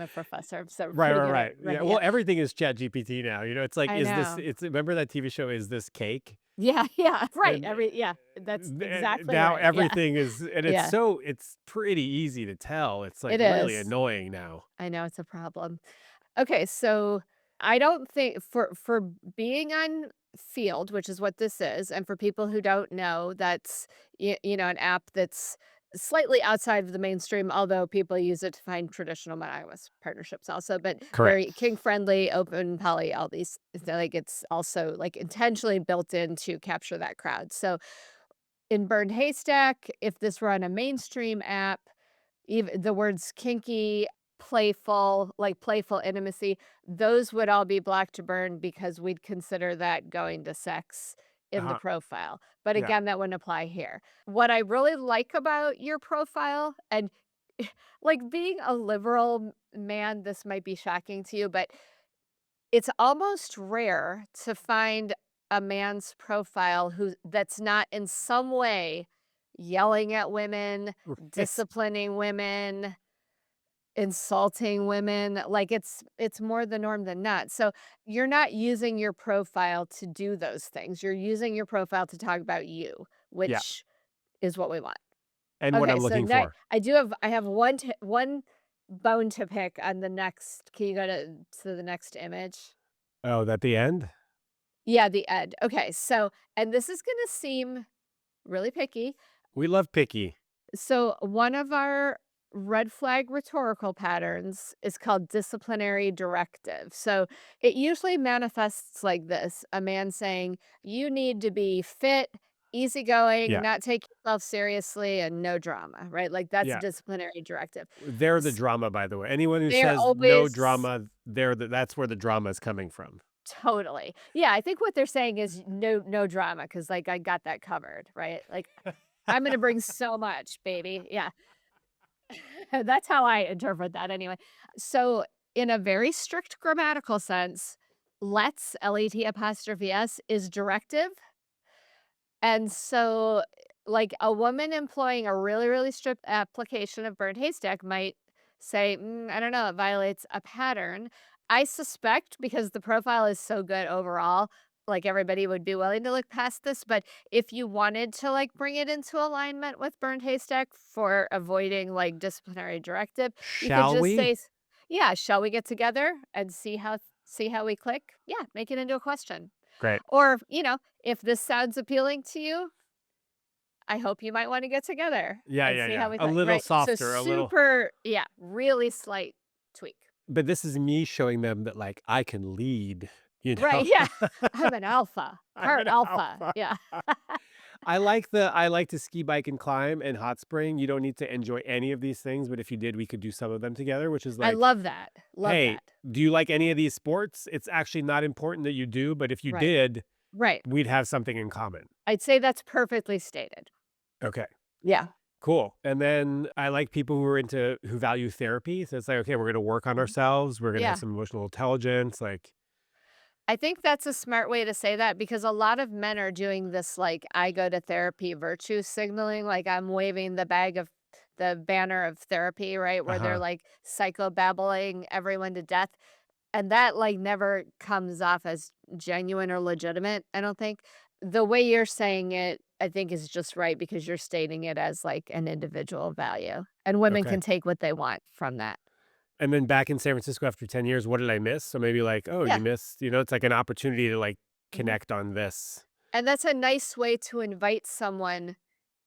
a professor, so Right, pretty right, good at right. Yeah, right, well, yeah. everything is Chat GPT now, you know, it's like, I is this know. it's remember that TV show, Is This Cake? Yeah, yeah, right, And, yeah, that's exactly now right, yeah, everything is and yeah, it's pretty easy to tell, it's, like, it really is. annoying now. I know it's a problem. Okay, so I don't think for being on Field, which is what this is, and for people who don't know, that's an app that's slightly outside of the mainstream, although people use it to find traditional monogamous partnerships also, but Correct. very king friendly, open, poly, all these. So, like it's also like intentionally built in to capture that crowd. So in Burned Haystack, if this were on a mainstream app, even the words kinky, playful, like playful intimacy, those would all be black to burn because we'd consider that going to sex in the Uh-huh. profile. But Yeah. again, that wouldn't apply here. What I really like about your profile, and like being a liberal man, this might be shocking to you, but it's almost rare to find a man's profile who that's not in some way yelling at women, Right. disciplining women, insulting women, like, it's more the norm than not, so you're not using your profile to do those things, you're using your profile to talk about you, Yeah. which is what we want. And what Okay, I'm so looking next, for. I have one bone to pick on the next. Can you go to the next image? Oh, that the end? Yeah, the end. Okay, so and this is gonna seem really picky. We love picky. So one of our red flag rhetorical patterns is called disciplinary directive. So it usually manifests like this: a man saying, "You need to be fit, easygoing, Yeah. not take yourself seriously, and no drama," right? Like that's a Yeah. disciplinary directive. They're the S- drama, by the way. Anyone who They're says no always drama, that's where the drama is coming from. totally. Yeah, I think what they're saying is no drama because like I got that covered, right? Like I'm gonna bring so much, baby. Yeah. That's how I interpret that anyway. So, in a very strict grammatical sense, let's, L-E-T apostrophe S, is directive. And so, like, a woman employing a really, really strict application of Burned Haystack might say, I don't know, it violates a pattern. I suspect because the profile is so good overall, like everybody would be willing to look past this. But if you wanted to like bring it into alignment with Burned Haystack for avoiding like disciplinary directive, you could Shall just say, we? Yeah, shall we get together and see how we click? Yeah, make it into a question. Great. Or, if this sounds appealing to you, I hope you might wanna get together Yeah, and yeah, see yeah. how we A click, little right? So softer, a little. super yeah, really slight tweak. But this is me showing them that, like, I can lead, you Right, know? yeah. I'm an alpha, I'm part an alpha, alpha. yeah. I like to ski, bike, and climb and hot spring. You don't need to enjoy any of these things, but if you did, we could do some of them together, which is I like, love that, love "Hey, that. do you like any of these sports? It's actually not important that you do, but if you Right, did, right. we'd have something in common." I'd say that's perfectly stated. Okay, Yeah. cool. And then I like people who value therapy. So it's like, okay, we're gonna work on Mhm. ourselves. We're gonna have Yeah. some emotional intelligence. Like, I think that's a smart way to say that because a lot of men are doing this, like, I go to therapy virtue signaling, like, I'm waving the banner of therapy, right, where they're, uh-huh. like, psychobabbling everyone to death, and that, like, never comes off as genuine or legitimate, I don't think. The way you're saying it, I think, is just right because you're stating it as, like, an individual value, and women Okay. can take what they want from that. And then back in San Francisco after 10 years, what did I miss? So maybe like, oh, you Yeah. missed, it's like an opportunity to like Mhm. connect on this. And that's a nice way to invite someone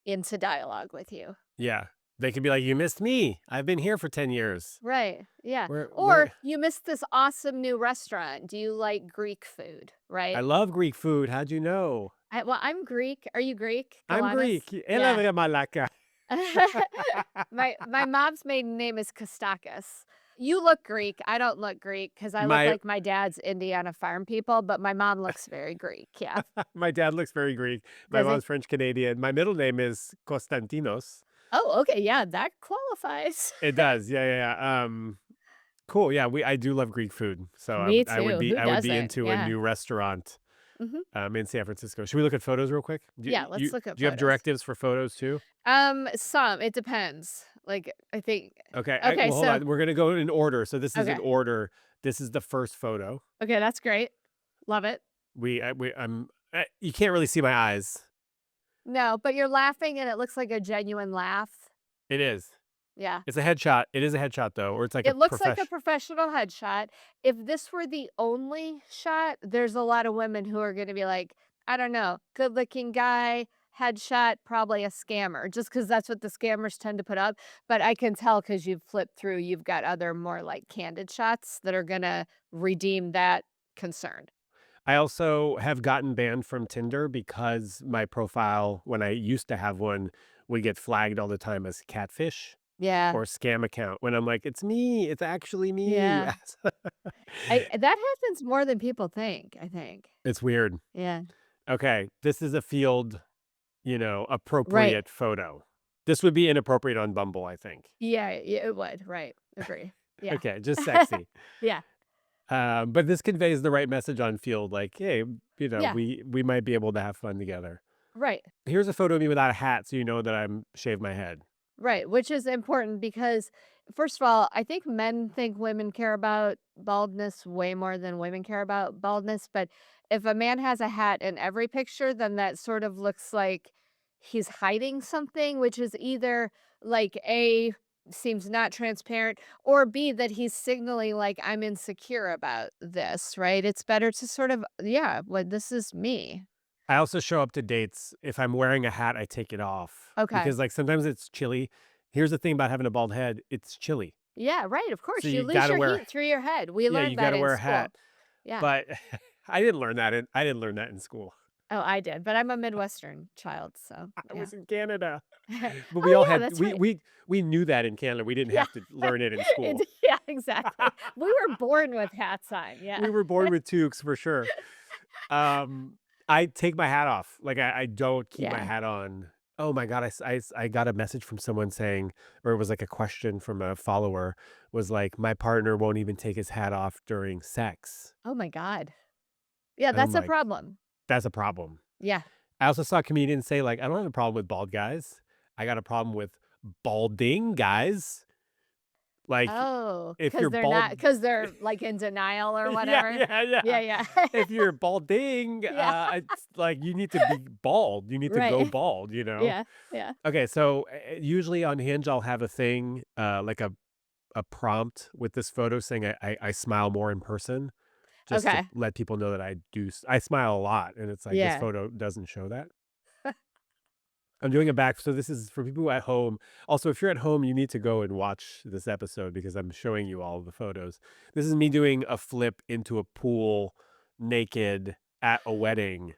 into dialogue with you. Yeah. They could be like, you missed me. I've been here for 10 years. Right, yeah. Where Or you missed this awesome new restaurant. Do you like Greek food, I right? love Greek food. How'd you know? Well, I'm Greek. Are you Greek? I'm Galanis? Greek. Ela Yeah. vea malaka. My mom's maiden name is Kostakis. You look Greek. I don't look Greek because I look My like my dad's Indiana farm people, but my mom looks very Greek. Yeah. my dad looks very Greek. My Does he? mom's French Canadian. My middle name is Konstantinos. Oh, okay. Yeah, that qualifies. It does. Yeah, yeah, yeah. Cool. Yeah, I do love Greek food. So Me I would too. Who be doesn't? into a Yeah. new restaurant Hmm. in San Francisco. Should we look at photos real quick? Yeah, let's look at Do you have photos. directives for photos too? Some, it depends. Like, I think Okay. okay, Well, hold so on. We're gonna go in order. So this is in okay. order. This is the first photo. Okay, that's great. Love it. You can't really see my eyes. No, but you're laughing and it looks like a genuine laugh. It is. Yeah. It's a headshot. It is a headshot though, or it's like a It looks like a profession. professional headshot. If this were the only shot, there's a lot of women who are gonna be like, I don't know, good looking guy, headshot, probably a scammer, just because that's what the scammers tend to put up. But I can tell because you've flipped through, you've got other more like candid shots that are gonna redeem that concern. I also have gotten banned from Tinder because my profile, when I used to have one, would get flagged all the time as catfish Yeah. or scam account when I'm like, "It's me, it's actually me." Yeah. I that happens more than people think, I think. It's weird. Yeah. Okay, this is a field, Right. appropriate photo. This would be inappropriate on Bumble, I think. Yeah, it would, right. Agree. Yeah. Okay, just sexy. Yeah. But this conveys the right message on field, like, hey, Yeah, we might be able to have fun together. right. Here's a photo of me without a hat, so you know that I'm shaved my head. Right, which is important because, first of all, I think men think women care about baldness way more than women care about baldness. But if a man has a hat in every picture, then that sort of looks like he's hiding something, which is either like A, seems not transparent, or B, that he's signaling like I'm insecure about this, right? It's better to sort of, yeah, well, this is me. I also show up to dates. If I'm wearing a hat, I take it off Okay. because, like, sometimes it's chilly. Here's the thing about having a bald head, it's chilly. Yeah, right. Of So course. You you lose gotta your wear heat through your head. We yeah, learned you that gotta in wear a hat. school. Yeah. But I didn't learn that in school. Oh, I did, but I'm a Midwestern child, so I yeah. was in Canada. But we all Oh, yeah, had that's right. we knew that in Canada. We didn't Yeah. have to learn it in school. Yeah, exactly. We were born with hats on, We yeah. were born with toques for sure. Um, I take my hat off. Like, I don't keep my Yeah. hat on. Oh my god, I got a message from someone saying, or it was like a question from a follower, was like, "My partner won't even take his hat off during sex." Oh my god. Yeah, And I'm that's a like, problem. "That's a problem." Yeah. I also saw comedians say, like, "I don't have a problem with bald guys. I got a problem with balding guys." Like, Oh, if because you're 'cause they're not, bald because 'cause they're, like, in denial or yeah, whatever? yeah, yeah. Yeah, yeah. If you're balding, Yeah. it's like you need to be bald. You need to go Right. bald, you know? Yeah, yeah. Okay, so, usually on Hinge, I'll have a thing, like a prompt with this photo saying I smile more in person just to Okay. let people know that I smile a lot, and it's like this Yeah. photo doesn't show that. I'm doing it back, so this is for people at home. Also, if you're at home, you need to go and watch this episode because I'm showing you all of the photos. This is me doing a flip into a pool naked at a wedding,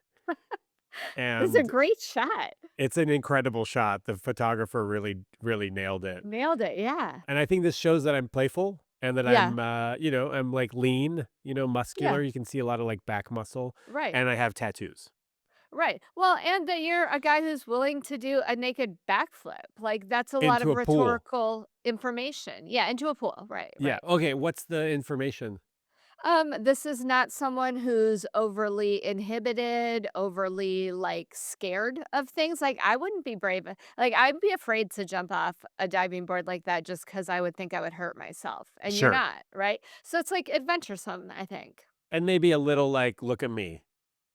This is a and great shot. it's an incredible shot. The photographer really nailed it. Nailed it, yeah. And I think this shows that I'm playful and that Yeah, I'm like lean, yeah, muscular. You can see a lot of like back muscle, right. and I have tattoos Right. Well, and that you're a guy who's willing to do a naked backflip. Like, that's a lot into of a pool. rhetorical information. Yeah, into a pool. Right, Yeah. right. Okay. What's the information? This is not someone who's overly inhibited, overly like scared of things. Like, I wouldn't be brave. Like, I'd be afraid to jump off a diving board like that just because I would think I would hurt myself. And you're Sure. not, right? So it's like adventuresome, I think. And maybe a little like, look at me.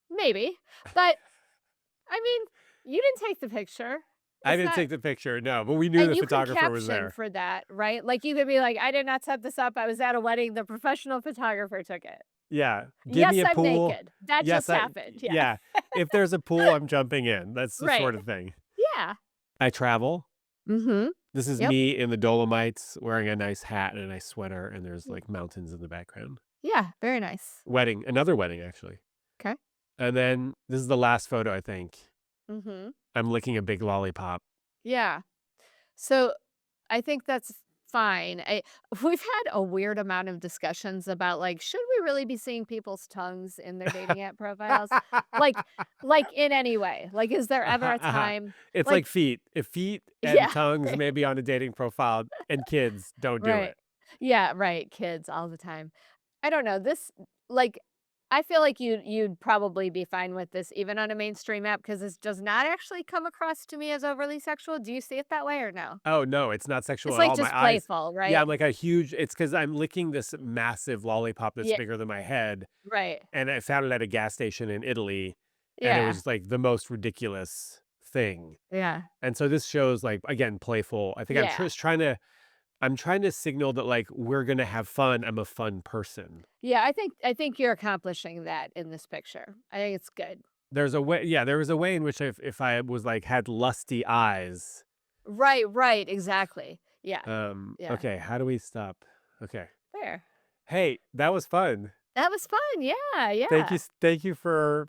Maybe. But I mean, you didn't take the picture. I It's didn't not. take the picture. No, but we knew And the you could photographer was caption there. for that, right? Like, you could be like, "I did not set this up. I was at a wedding. The professional photographer took it. Yeah. Give me Yes, a I'm pool. naked. That Yes, just happened." Yeah. yeah. If there's a pool, I'm jumping in. That's the Right. sort of thing. Yeah. I travel. Mhm. This is Yep. me in the Dolomites wearing a nice hat and a nice sweater, and there's like mountains in the background. Yeah, very nice. Another wedding actually. Okay. And then this is the last photo, I think. Mhm. I'm licking a big lollipop. Yeah. So, I think that's fine. We've had a weird amount of discussions about, like, should we really be seeing people's tongues in their dating app profiles? Like in any way. Like, is there ever a time It's like like feet. If feet and yeah. tongues may be on a dating profile and kids, don't do Right. it. Yeah, right, kids all the time. I don't know, this like, I feel like you'd probably be fine with this even on a mainstream app because this does not actually come across to me as overly sexual. Do you see it that way or no? Oh, no, it's not sexual It's, at like, all. My just eyes playful, yeah, right? I'm like a huge it's because 'cause I'm licking this massive lollipop that's Yeah, bigger than my head, right. and I found it at a gas station in Italy, and it Yeah, was, like, the most ridiculous thing. yeah, And so this shows, like, again, playful. I think yeah. I'm trying to signal that, like, we're gonna have fun. I'm a fun person. Yeah, I think you're accomplishing that in this picture. I think it's good. There was a way in which if I was, like, had lusty eyes. Right, right, exactly. Yeah, yeah. Okay, how do we stop? Okay. Fair. Hey, that was fun. That was fun, yeah, yeah. Thank you for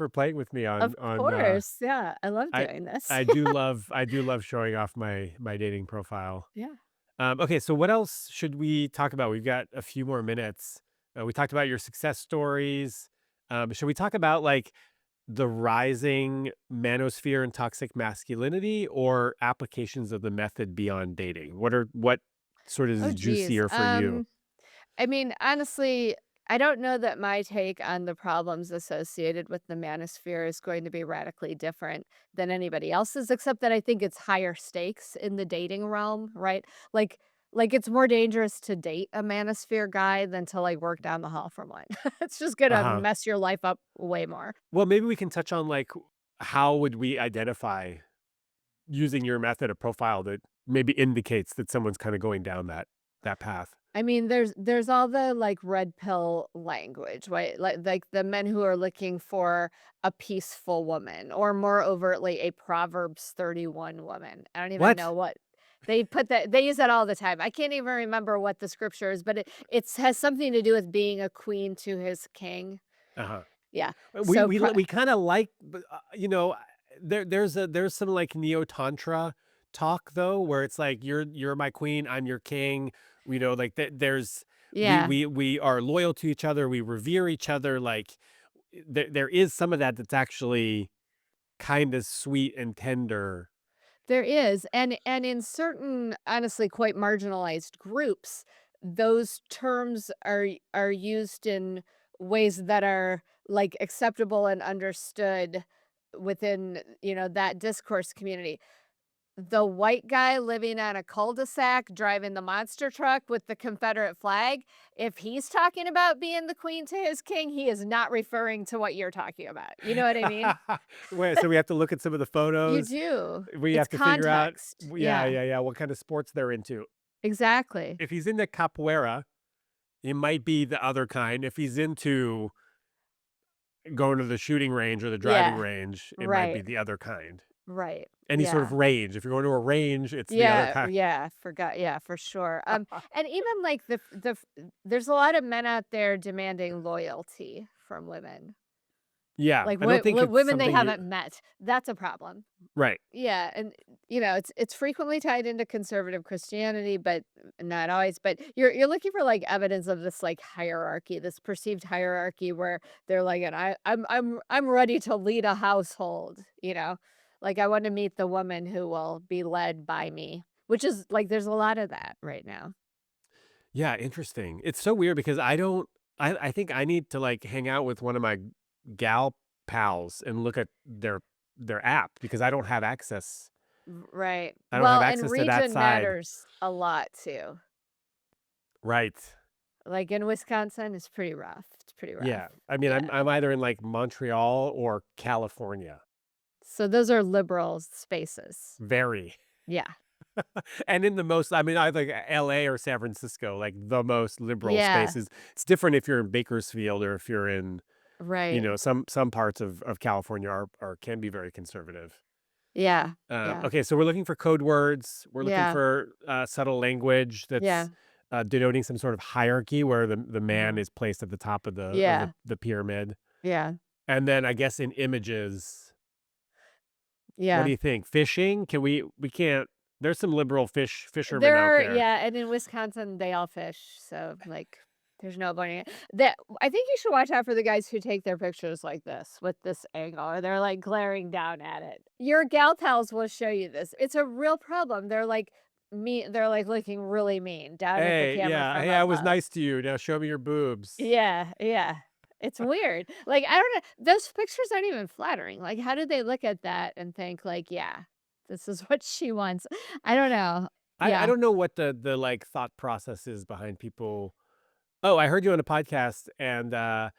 playing with me Of course, yeah, I love I doing this. I do love showing off my dating profile. Yeah. Okay, so what else should we talk about? We've got a few more minutes. We talked about your success stories. Should we talk about like the rising manosphere and toxic masculinity or applications of the method beyond dating? What sort of Oh, is geez. juicier for you? I mean, honestly, I don't know that my take on the problems associated with the manosphere is going to be radically different than anybody else's, except that I think it's higher stakes in the dating realm, right? Like like it's more dangerous to date a manosphere guy than to like work down the hall from one. It's just gonna Uh-huh. mess your life up way more. Well, maybe we can touch on, like, how would we identify using your method of profile that maybe indicates that someone's kinda going down that path? I mean, there's all the, like, red pill language, right? Like the men who are looking for a peaceful woman or more overtly a Proverbs 31 woman. I don't even know What? what they put that they use that all the time. I can't even remember what the scripture is, but it has something to do with being a queen to his king. Uh-huh. Yeah. We So we li we kinda like, but, there's some, like, neo-tantra talk, though, where it's like, "You're my queen, I'm your king," like, there's yeah. we are loyal to each other, we revere each other, like, there is some of that that's actually kinda sweet and tender. There is, and in certain, honestly, quite marginalized groups, those terms are used in ways that are, like, acceptable and understood within, that discourse community. The white guy living on a cul-de-sac driving the monster truck with the Confederate flag, if he's talking about being the queen to his king, he is not referring to what you're talking about. You know what I mean? Wait, so we have to look at some of the You photos? do. We It's have to figure out context. yeah, Yeah, yeah, yeah, what kind of sports they're into. exactly. If he's into capoeira, it might be the other kind. If he's into going to the shooting range or the driving Yeah. range, it might be Right. the other kind. Right. Any sort of Yeah. range. If you're going to a range, it's the other Yeah, kind. yeah, forgot yeah, for sure. And even, like, there's a lot of men out there demanding loyalty from women. Yeah, Like, I don't think it's women they something you haven't met. That's a problem. right. Yeah, and, it's frequently tied into conservative Christianity, but not always, but you're looking for, like, evidence of this, like, hierarchy, this perceived hierarchy where they're like, "And I'm ready to lead a household," you know? Like, "I wanna meet the woman who will be led by me," which is like, there's a lot of that right now. Yeah, interesting. It's so weird because I think I need to, like, hang out with one of my gal pals and look at their app because Right. I don't have Well, and access to that region side. matters a lot too. Right. Like, in Wisconsin, it's pretty rough. It's pretty Yeah. rough. I mean, Yeah. I'm either in, like, Montreal or California. So those are liberal spaces. Very. Yeah. And in the most I mean, either LA or San Francisco, like, the most liberal Yeah. spaces. It's different if you're in Bakersfield or if you're in, Right. some parts of California are can be very conservative. Yeah. Yeah. Okay, so we're looking for code words. We're looking Yeah. for, subtle language Yeah. that's, denoting some sort of hierarchy where the man Mhm. is placed at the top of Yeah. the pyramid. Yeah. And then I guess in images, what do Yeah. you think? Fishing? We can't there's some liberal fishermen There out are there. yeah, and in Wisconsin, they all fish, so, like, there's no avoiding it. That I think you should watch out for the guys who take their pictures like this, with this angle, or they're, like, glaring down at it. Your gal pals will show you this. It's a real problem. They're, like, looking really mean down at the "Hey, camera yeah, from hey, I was above. nice to you. Now show me your boobs." Yeah, yeah. It's weird. Like, I don't know, those pictures aren't even flattering. Like, how did they look at that and think like, "Yeah, this is what she wants." I don't know. I Yeah. don't know what like, thought process is behind people. Oh, I heard you on a podcast, and,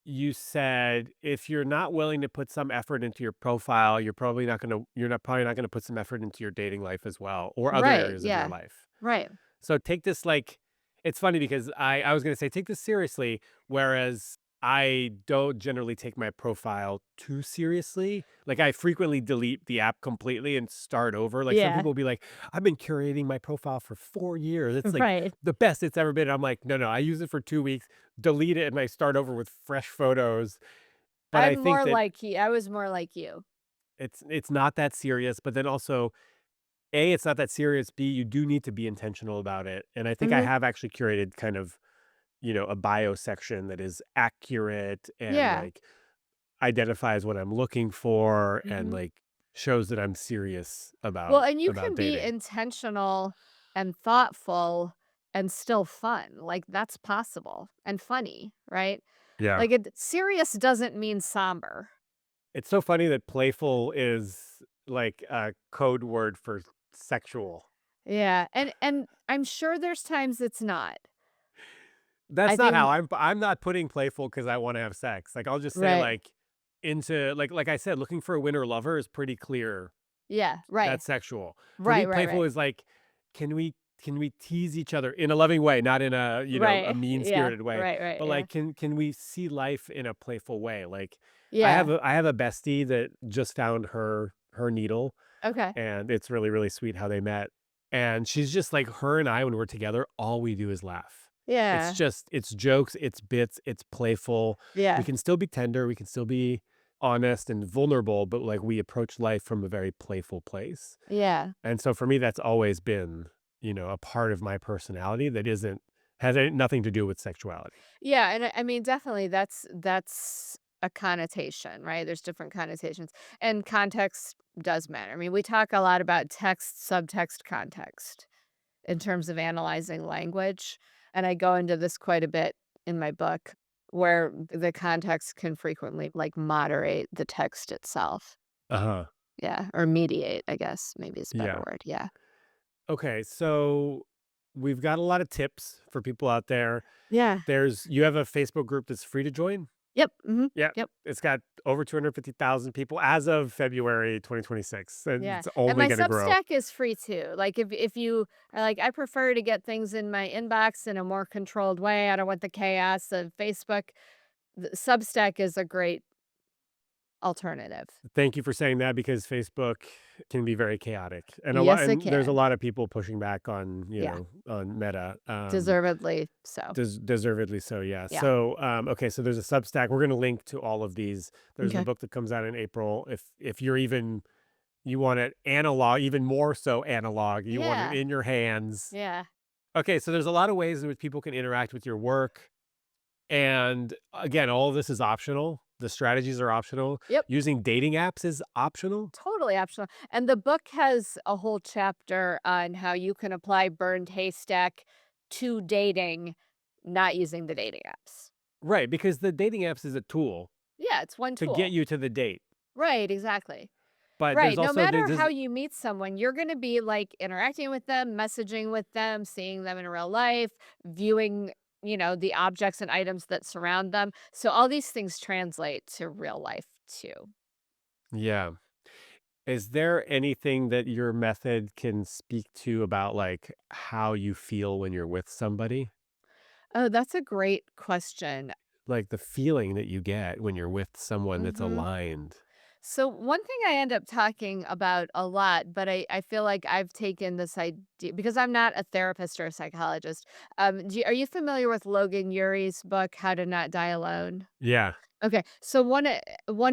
you said if you're not willing to put some effort into your profile, you're not probably not gonna put some effort into your dating life as well, or other Right, areas of your yeah. life. Right. So take this like it's funny because I was gonna say take this seriously, whereas I don't generally take my profile too seriously. Like I frequently delete the app completely and start over. Like some Yeah. people will be like, I've been curating my profile for 4 years. It's like Right. the best it's ever been. I'm like, no, no, I use it for 2 weeks, delete it, and I start over with fresh photos. But I I'm think more that like you. I was more like you. it's not that serious. But then also a, it's not that serious. B, you do need to be intentional about it. And I think I Mhm. have actually curated kind of, a bio section that is accurate and Yeah. like identifies what I'm looking for and Mhm. like shows that I'm serious Well, about and you can be dating. intentional and thoughtful and still fun. Like, that's possible and funny, right? Yeah. Like, serious doesn't mean somber. It's so funny that playful is like a code word for sexual. Yeah, and I'm sure there's times it's not. I That's not how think I'm not putting playful because I wanna have sex. Like, I'll just say, right. like, into like I said, looking for a winter lover is pretty clear. Yeah, right. That's sexual. For me, Right, right, playful right. is like, can we tease each other in a loving way, not in a, a Right. Yeah. mean-spirited way, Right, right, but, yeah. like, can we see life in a playful way? Like, Yeah. I have a bestie that just found her needle, Okay. and it's really, really sweet how they met, and she's just like her and I, when we're together, all we do is laugh. It's Yeah. just it's jokes, it's bits, it's playful. We Yeah. can still be tender, we can still be honest and vulnerable, but, like, we approach life from a very playful place. Yeah. And so for me, that's always been, a part of my personality that isn't has nothing to do with sexuality. Yeah, and I mean, definitely that's a connotation, right? There's different connotations, and context does matter. I mean, we talk a lot about text, subtext, context in terms of analyzing language, and I go into this quite a bit in my book where the context can frequently like moderate the text itself. Uh-huh. Yeah, or mediate, I guess maybe is a better Yeah. word. Yeah. Okay, so we've got a lot of tips for people out there. Yeah. You have a Facebook group that's free to join? Yep. Mhm. Yeah. Yep. It's got over 250,000 people as of February 2026, and Yeah, it's and only my gonna grow. Substack is free too. Like, if you are like, "I prefer to get things in my inbox in a more controlled way, I don't want the chaos of Facebook," the Substack is a great alternative. Thank you for saying that because Facebook can be very chaotic, and Yes, it there's a can. lot of people pushing back on, Yeah, on Meta, deservedly so. deservedly so, yeah. Yeah. So, okay, so there's a Substack. We're gonna link to all of these. There's the Okay. book that comes out in April. If you're even you want it analog, even more so analog, you want it Yeah, in your hands. yeah. Okay, so there's a lot of ways in which people can interact with your work. And again, all of this is optional. The strategies are optional. Yep, Using dating apps is optional. totally optional, and the book has a whole chapter on how you can apply Burned Haystack to dating, not using the dating apps. Right, because the dating apps is a tool Yeah, it's one to get tool. you to the date. Right, exactly. But there's Right, no also matter there's how you meet someone, you're gonna be, like, interacting with them, messaging with them, seeing them in real life, viewing, the objects and items that surround them, so all these things translate to real life too. yeah. Is there anything that your method can speak to about like how you feel when you're with somebody? Oh, that's a great question. Like the feeling that you get when you're with someone that's Mhm. aligned. So one thing I end up talking about a lot, but I feel like I've taken this idea because I'm not a therapist or a psychologist. Are you familiar with Logan Urie's book, How to Not Die Alone? Yeah, Okay, so one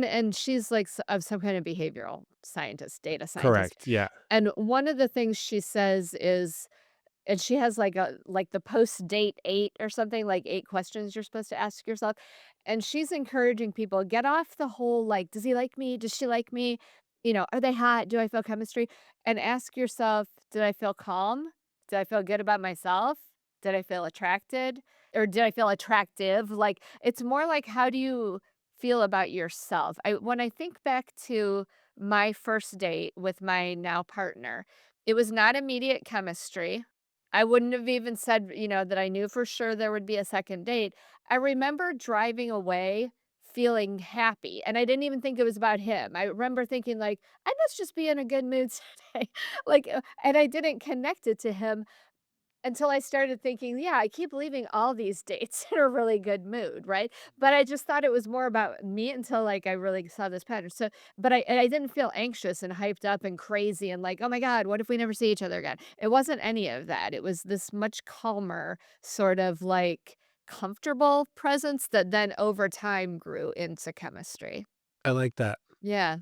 and she's like of some kind of behavioral scientist, data scientist. correct. Yeah. And one of the things she says is and she has like the post-date 8 or something, like 8 questions you're supposed to ask yourself, and she's encouraging people, get off the whole, like, "Does he like me? Does she like me?" "Are they hot? Do I feel chemistry?" And ask yourself, "Did I feel calm? Did I feel good about myself? Did I feel attracted? Or did I feel attractive?" Like, it's more like, how do you feel about yourself? When I think back to my first date with my now partner, it was not immediate chemistry. I wouldn't have even said, that I knew for sure there would be a second date. I remember driving away feeling happy, and I didn't even think it was about him. I remember thinking like, "I must just be in a good mood today." And I didn't connect it to him until I started thinking, "Yeah, I keep leaving all these dates in a really good mood," right? But I just thought it was more about me until, like, I really saw this pattern. So but I didn't feel anxious and hyped up and crazy and like, "Oh my god, what if we never see each other again?" It wasn't any of that. It was this much calmer, sort of, like, comfortable presence that then over time grew into chemistry. I like that. Yeah.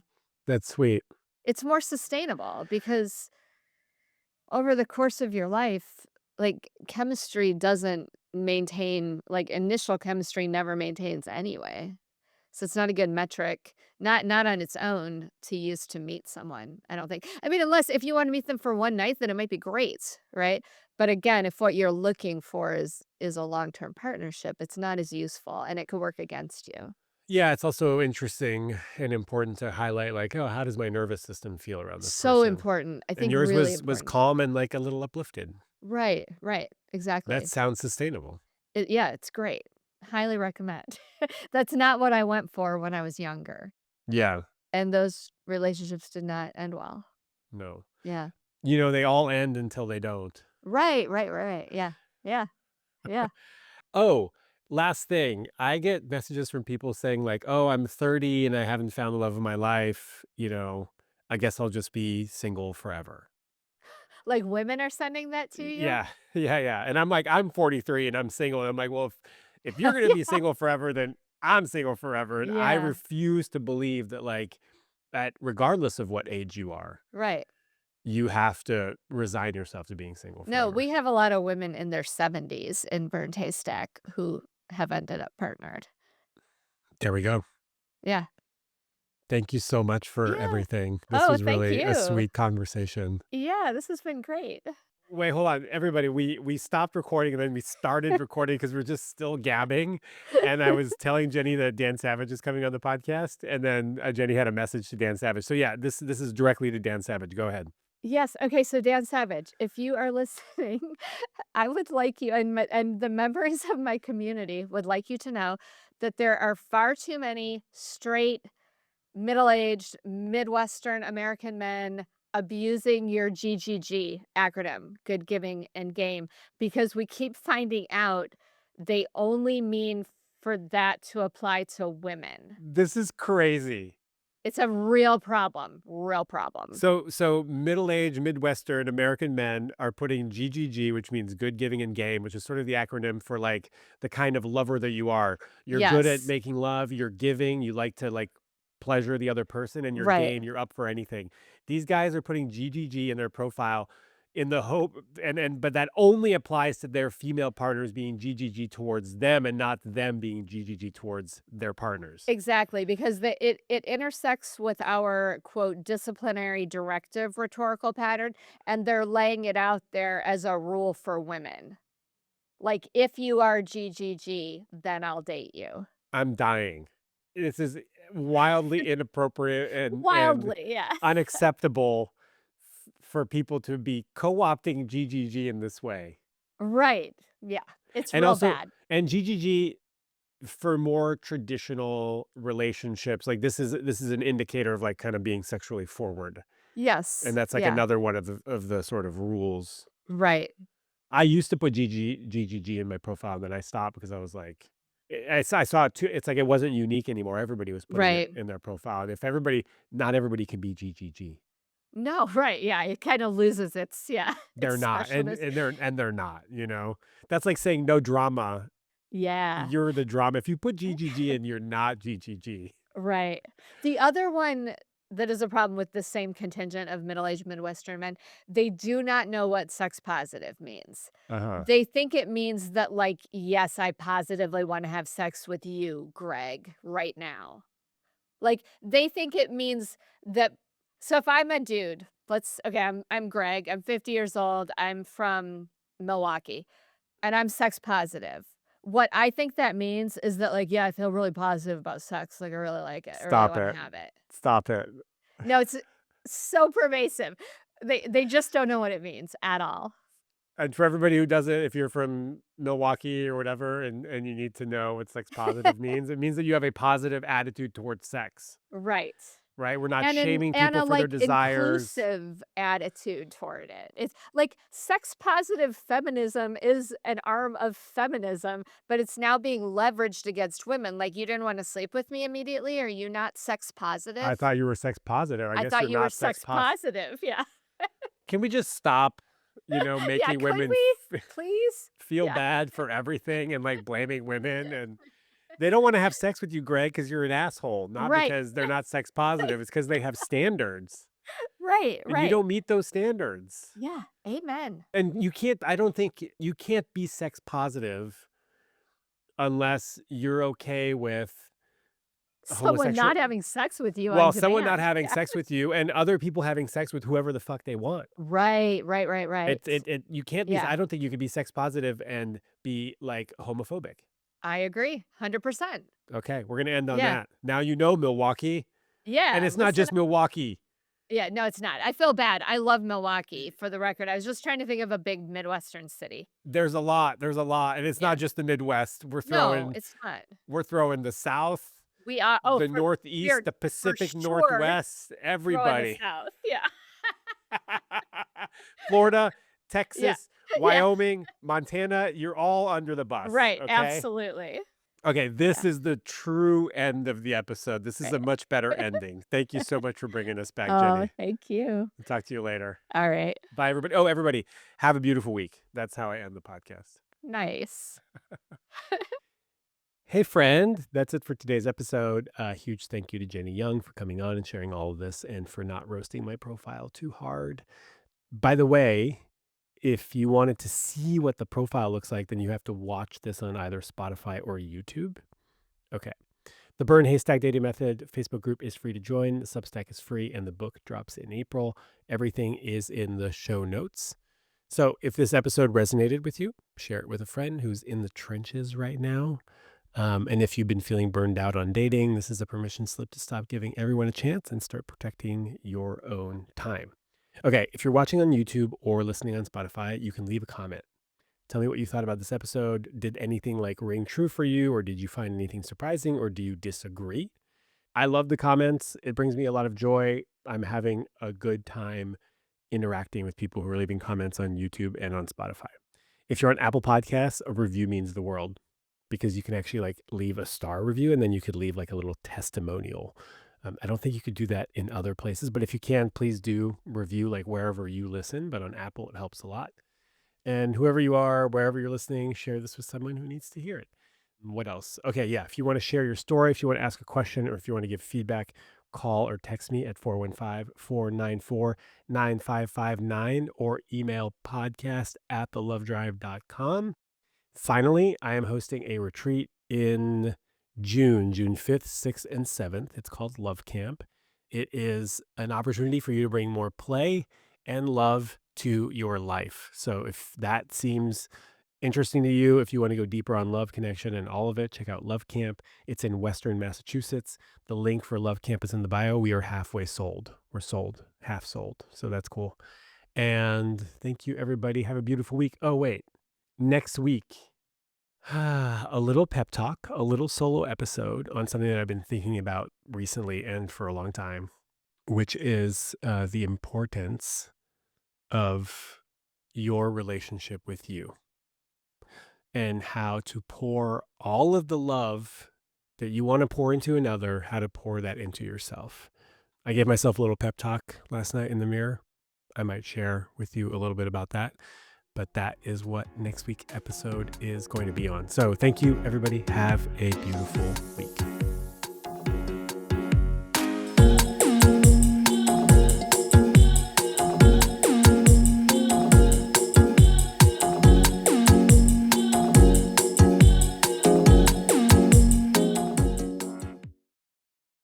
That's sweet. It's more sustainable because over the course of your life, like, chemistry doesn't maintain like, initial chemistry never maintains anyway. So it's not a good metric, not on its own to use to meet someone, I don't think. I mean, unless if you wanna meet them for one night, then it might be great, right? But again, if what you're looking for is a long-term partnership, it's not as useful, and it could work against you. Yeah, it's also interesting and important to highlight, like, oh, how does my nervous system feel around this So person? important, I And think yours really was important. calm and like a little uplifted. Right, right, That exactly. sounds sustainable. Yeah, it's great. Highly recommend. That's not what I went for when I was younger, Yeah, and those relationships did not end well. no. Yeah. They all end until they don't. Right, right, right, yeah. Yeah, yeah. Oh, last thing. I get messages from people saying like, "Oh, I'm 30 and I haven't found the love of my life, I guess I'll just be single forever." Like, women are sending that to you? Yeah. Yeah, yeah. And I'm like, "I'm 43 and I'm single." And I'm like, "Well, if you're going to be Yeah, single forever, then I'm single forever." And I yeah, refuse to believe that that regardless of what age you are, right. you have to resign yourself to being single No, forever. we have a lot of women in their 70s in Burned Haystack who have ended up partnered. There we go. Yeah. Thank you so much for Yeah. everything. This Oh, was thank really a you. sweet conversation. Yeah, this has been great. Wait, hold on, everybody. We stopped recording and then we started recording because we're just still gabbing. And I was telling Jenny that Dan Savage is coming on the podcast, and then Jenny had a message to Dan Savage. So yeah, this is directly to Dan Savage. Go ahead. Yes, okay, so Dan Savage, if you are listening, I would like you and the members of my community would like you to know that there are far too many straight, middle-aged, Midwestern American men abusing your GGG acronym, good, giving, and game, because we keep finding out they only mean for that to apply to women. This is crazy. It's a real problem, real problem. So middle-aged Midwestern American men are putting GGG, which means good, giving, and game, which is sort of the acronym for like the kind of lover that you are. You're good at Yes, making love, you're giving, you like to like pleasure the other person, and you're right. game, you're up for anything. These guys are putting GGG in their profile in the hope and but that only applies to their female partners being GGG towards them and not them being GGG towards their partners. Exactly, because it intersects with our, quote, "disciplinary directive" rhetorical pattern, and they're laying it out there as a rule for women. Like, "If you are GGG, then I'll date you." I'm dying. This is wildly inappropriate and Wildly, yeah. unacceptable for people to be co-opting GGG in this way. Right, yeah, it's And real also bad. and GGG for more traditional relationships, like this is an indicator of like kind of being sexually forward. And Yes, that's like yeah, another one of the sort of rules. right, I used to put GGG in my profile, and then I stopped because I was like, I saw it too. It's like it wasn't unique anymore. Everybody was putting it right. in their profile. And if not everybody can be GGG. No, right, yeah, it kinda loses its yeah, They're its not, specialness. and they're not. That's like saying no drama. Yeah. You're the drama. If you put GGG in, you're not GGG. Right. The other one that is a problem with the same contingent of middle-aged Midwestern men, they do not know what sex positive means. Uh huh. They think it means that, like, "Yes, I positively wanna have sex with you, Greg, right now." Like, they think it means that so if I'm a dude, I'm Greg, I'm 50 years old, I'm from Milwaukee, and I'm sex positive. What I think that means is that, like, yeah, I feel really positive about sex, like, I really like it, I really Stop wanna it. have it. Stop it. No, it's so pervasive. They just don't know what it means at all. And for everybody who does it, if you're from Milwaukee or whatever, and you need to know what sex positive means, it means that you have a positive attitude towards sex, Right. right? We're not And shaming and people a, for their like, desires. inclusive attitude toward it. It's like, sex positive feminism is an arm of feminism, but it's now being leveraged against women, like, "You didn't wanna sleep with me immediately? Are you not sex I positive? thought you were sex positive. I I guess thought you're you were not sex sex positive." Yeah. Can we just stop, Yeah, making could women we, please? feel Yeah. bad for everything and like blaming women? And they don't want to have sex with you, Greg, because you're an asshole, not Right. because they're not sex positive. It's because they have standards Right, and you right. don't meet those standards. Yeah, amen. And I don't think you can't be sex positive unless you're okay with Someone homosexual not having sex with you on well, someone not demand. having Yeah. sex with you and other people having sex with whoever the fuck they want. Right, right, right, right. It you can't be Yeah, I don't think you could be sex positive and be, like, homophobic. I agree, 100%. Okay, we're gonna end on Yeah, that. Now you know, Milwaukee, and yeah, it's not listen. just Milwaukee. Yeah, no, it's not. I feel bad. I love Milwaukee, for the record. I was just trying to think of a big Midwestern city. There's a lot, and it's Yeah. not just the Midwest. No, it's not. We're throwing the South, We are the we are Northeast, the for Pacific sure Northwest, throwing the everybody. South. Yeah. Florida, Yeah. Texas, Yeah. Wyoming, Montana, you're all under the bus, Right, okay? absolutely. Okay, this Yeah. is the true end of the episode. This is Right. a much better ending. Thank you so much for bringing us back, Oh, Jenny. thank you. I'll talk to you later. Alright. Bye, everybody. Oh, everybody, have a beautiful week. That's how I end the podcast. Nice. Hey, friend. That's it for today's episode. A huge thank you to Jennie Young for coming on and sharing all of this and for not roasting my profile too hard. By the way, if you wanted to see what the profile looks like, then you have to watch this on either Spotify or YouTube. Okay. The Burned Haystack Dating Method Facebook group is free to join. The Substack is free, and the book drops in April. Everything is in the show notes. So if this episode resonated with you, share it with a friend who's in the trenches right now. And if you've been feeling burned out on dating, this is a permission slip to stop giving everyone a chance and start protecting your own time. Okay, if you're watching on YouTube or listening on Spotify, you can leave a comment. Tell me what you thought about this episode. Did anything like ring true for you, or did you find anything surprising, or do you disagree? I love the comments. It brings me a lot of joy. I'm having a good time interacting with people who are leaving comments on YouTube and on Spotify. If you're on Apple Podcasts, a review means the world because you can actually like leave a star review and then you could leave like a little testimonial. I don't think you could do that in other places, but if you can, please do review like wherever you listen. But on Apple, it helps a lot. And whoever you are, wherever you're listening, share this with someone who needs to hear it. What else? Okay, yeah. If you want to share your story, if you want to ask a question, or if you want to give feedback, call or text me at 415-494-9559 or email podcast@thelovedrive.com. Finally, I am hosting a retreat in June 5th, 6th, and 7th. It's called Love Camp. It is an opportunity for you to bring more play and love to your life. So if that seems interesting to you, if you want to go deeper on love connection and all of it, check out Love Camp. It's in Western Massachusetts. The link for Love Camp is in the bio. We are halfway sold. We're sold, half sold. So that's cool. And thank you, everybody. Have a beautiful week. Oh, wait. Next week, a little pep talk, a little solo episode on something that I've been thinking about recently and for a long time, which is the importance of your relationship with you and how to pour all of the love that you want to pour into another, how to pour that into yourself. I gave myself a little pep talk last night in the mirror. I might share with you a little bit about that, but that is what next week's episode is going to be on. So thank you, everybody. Have a beautiful week.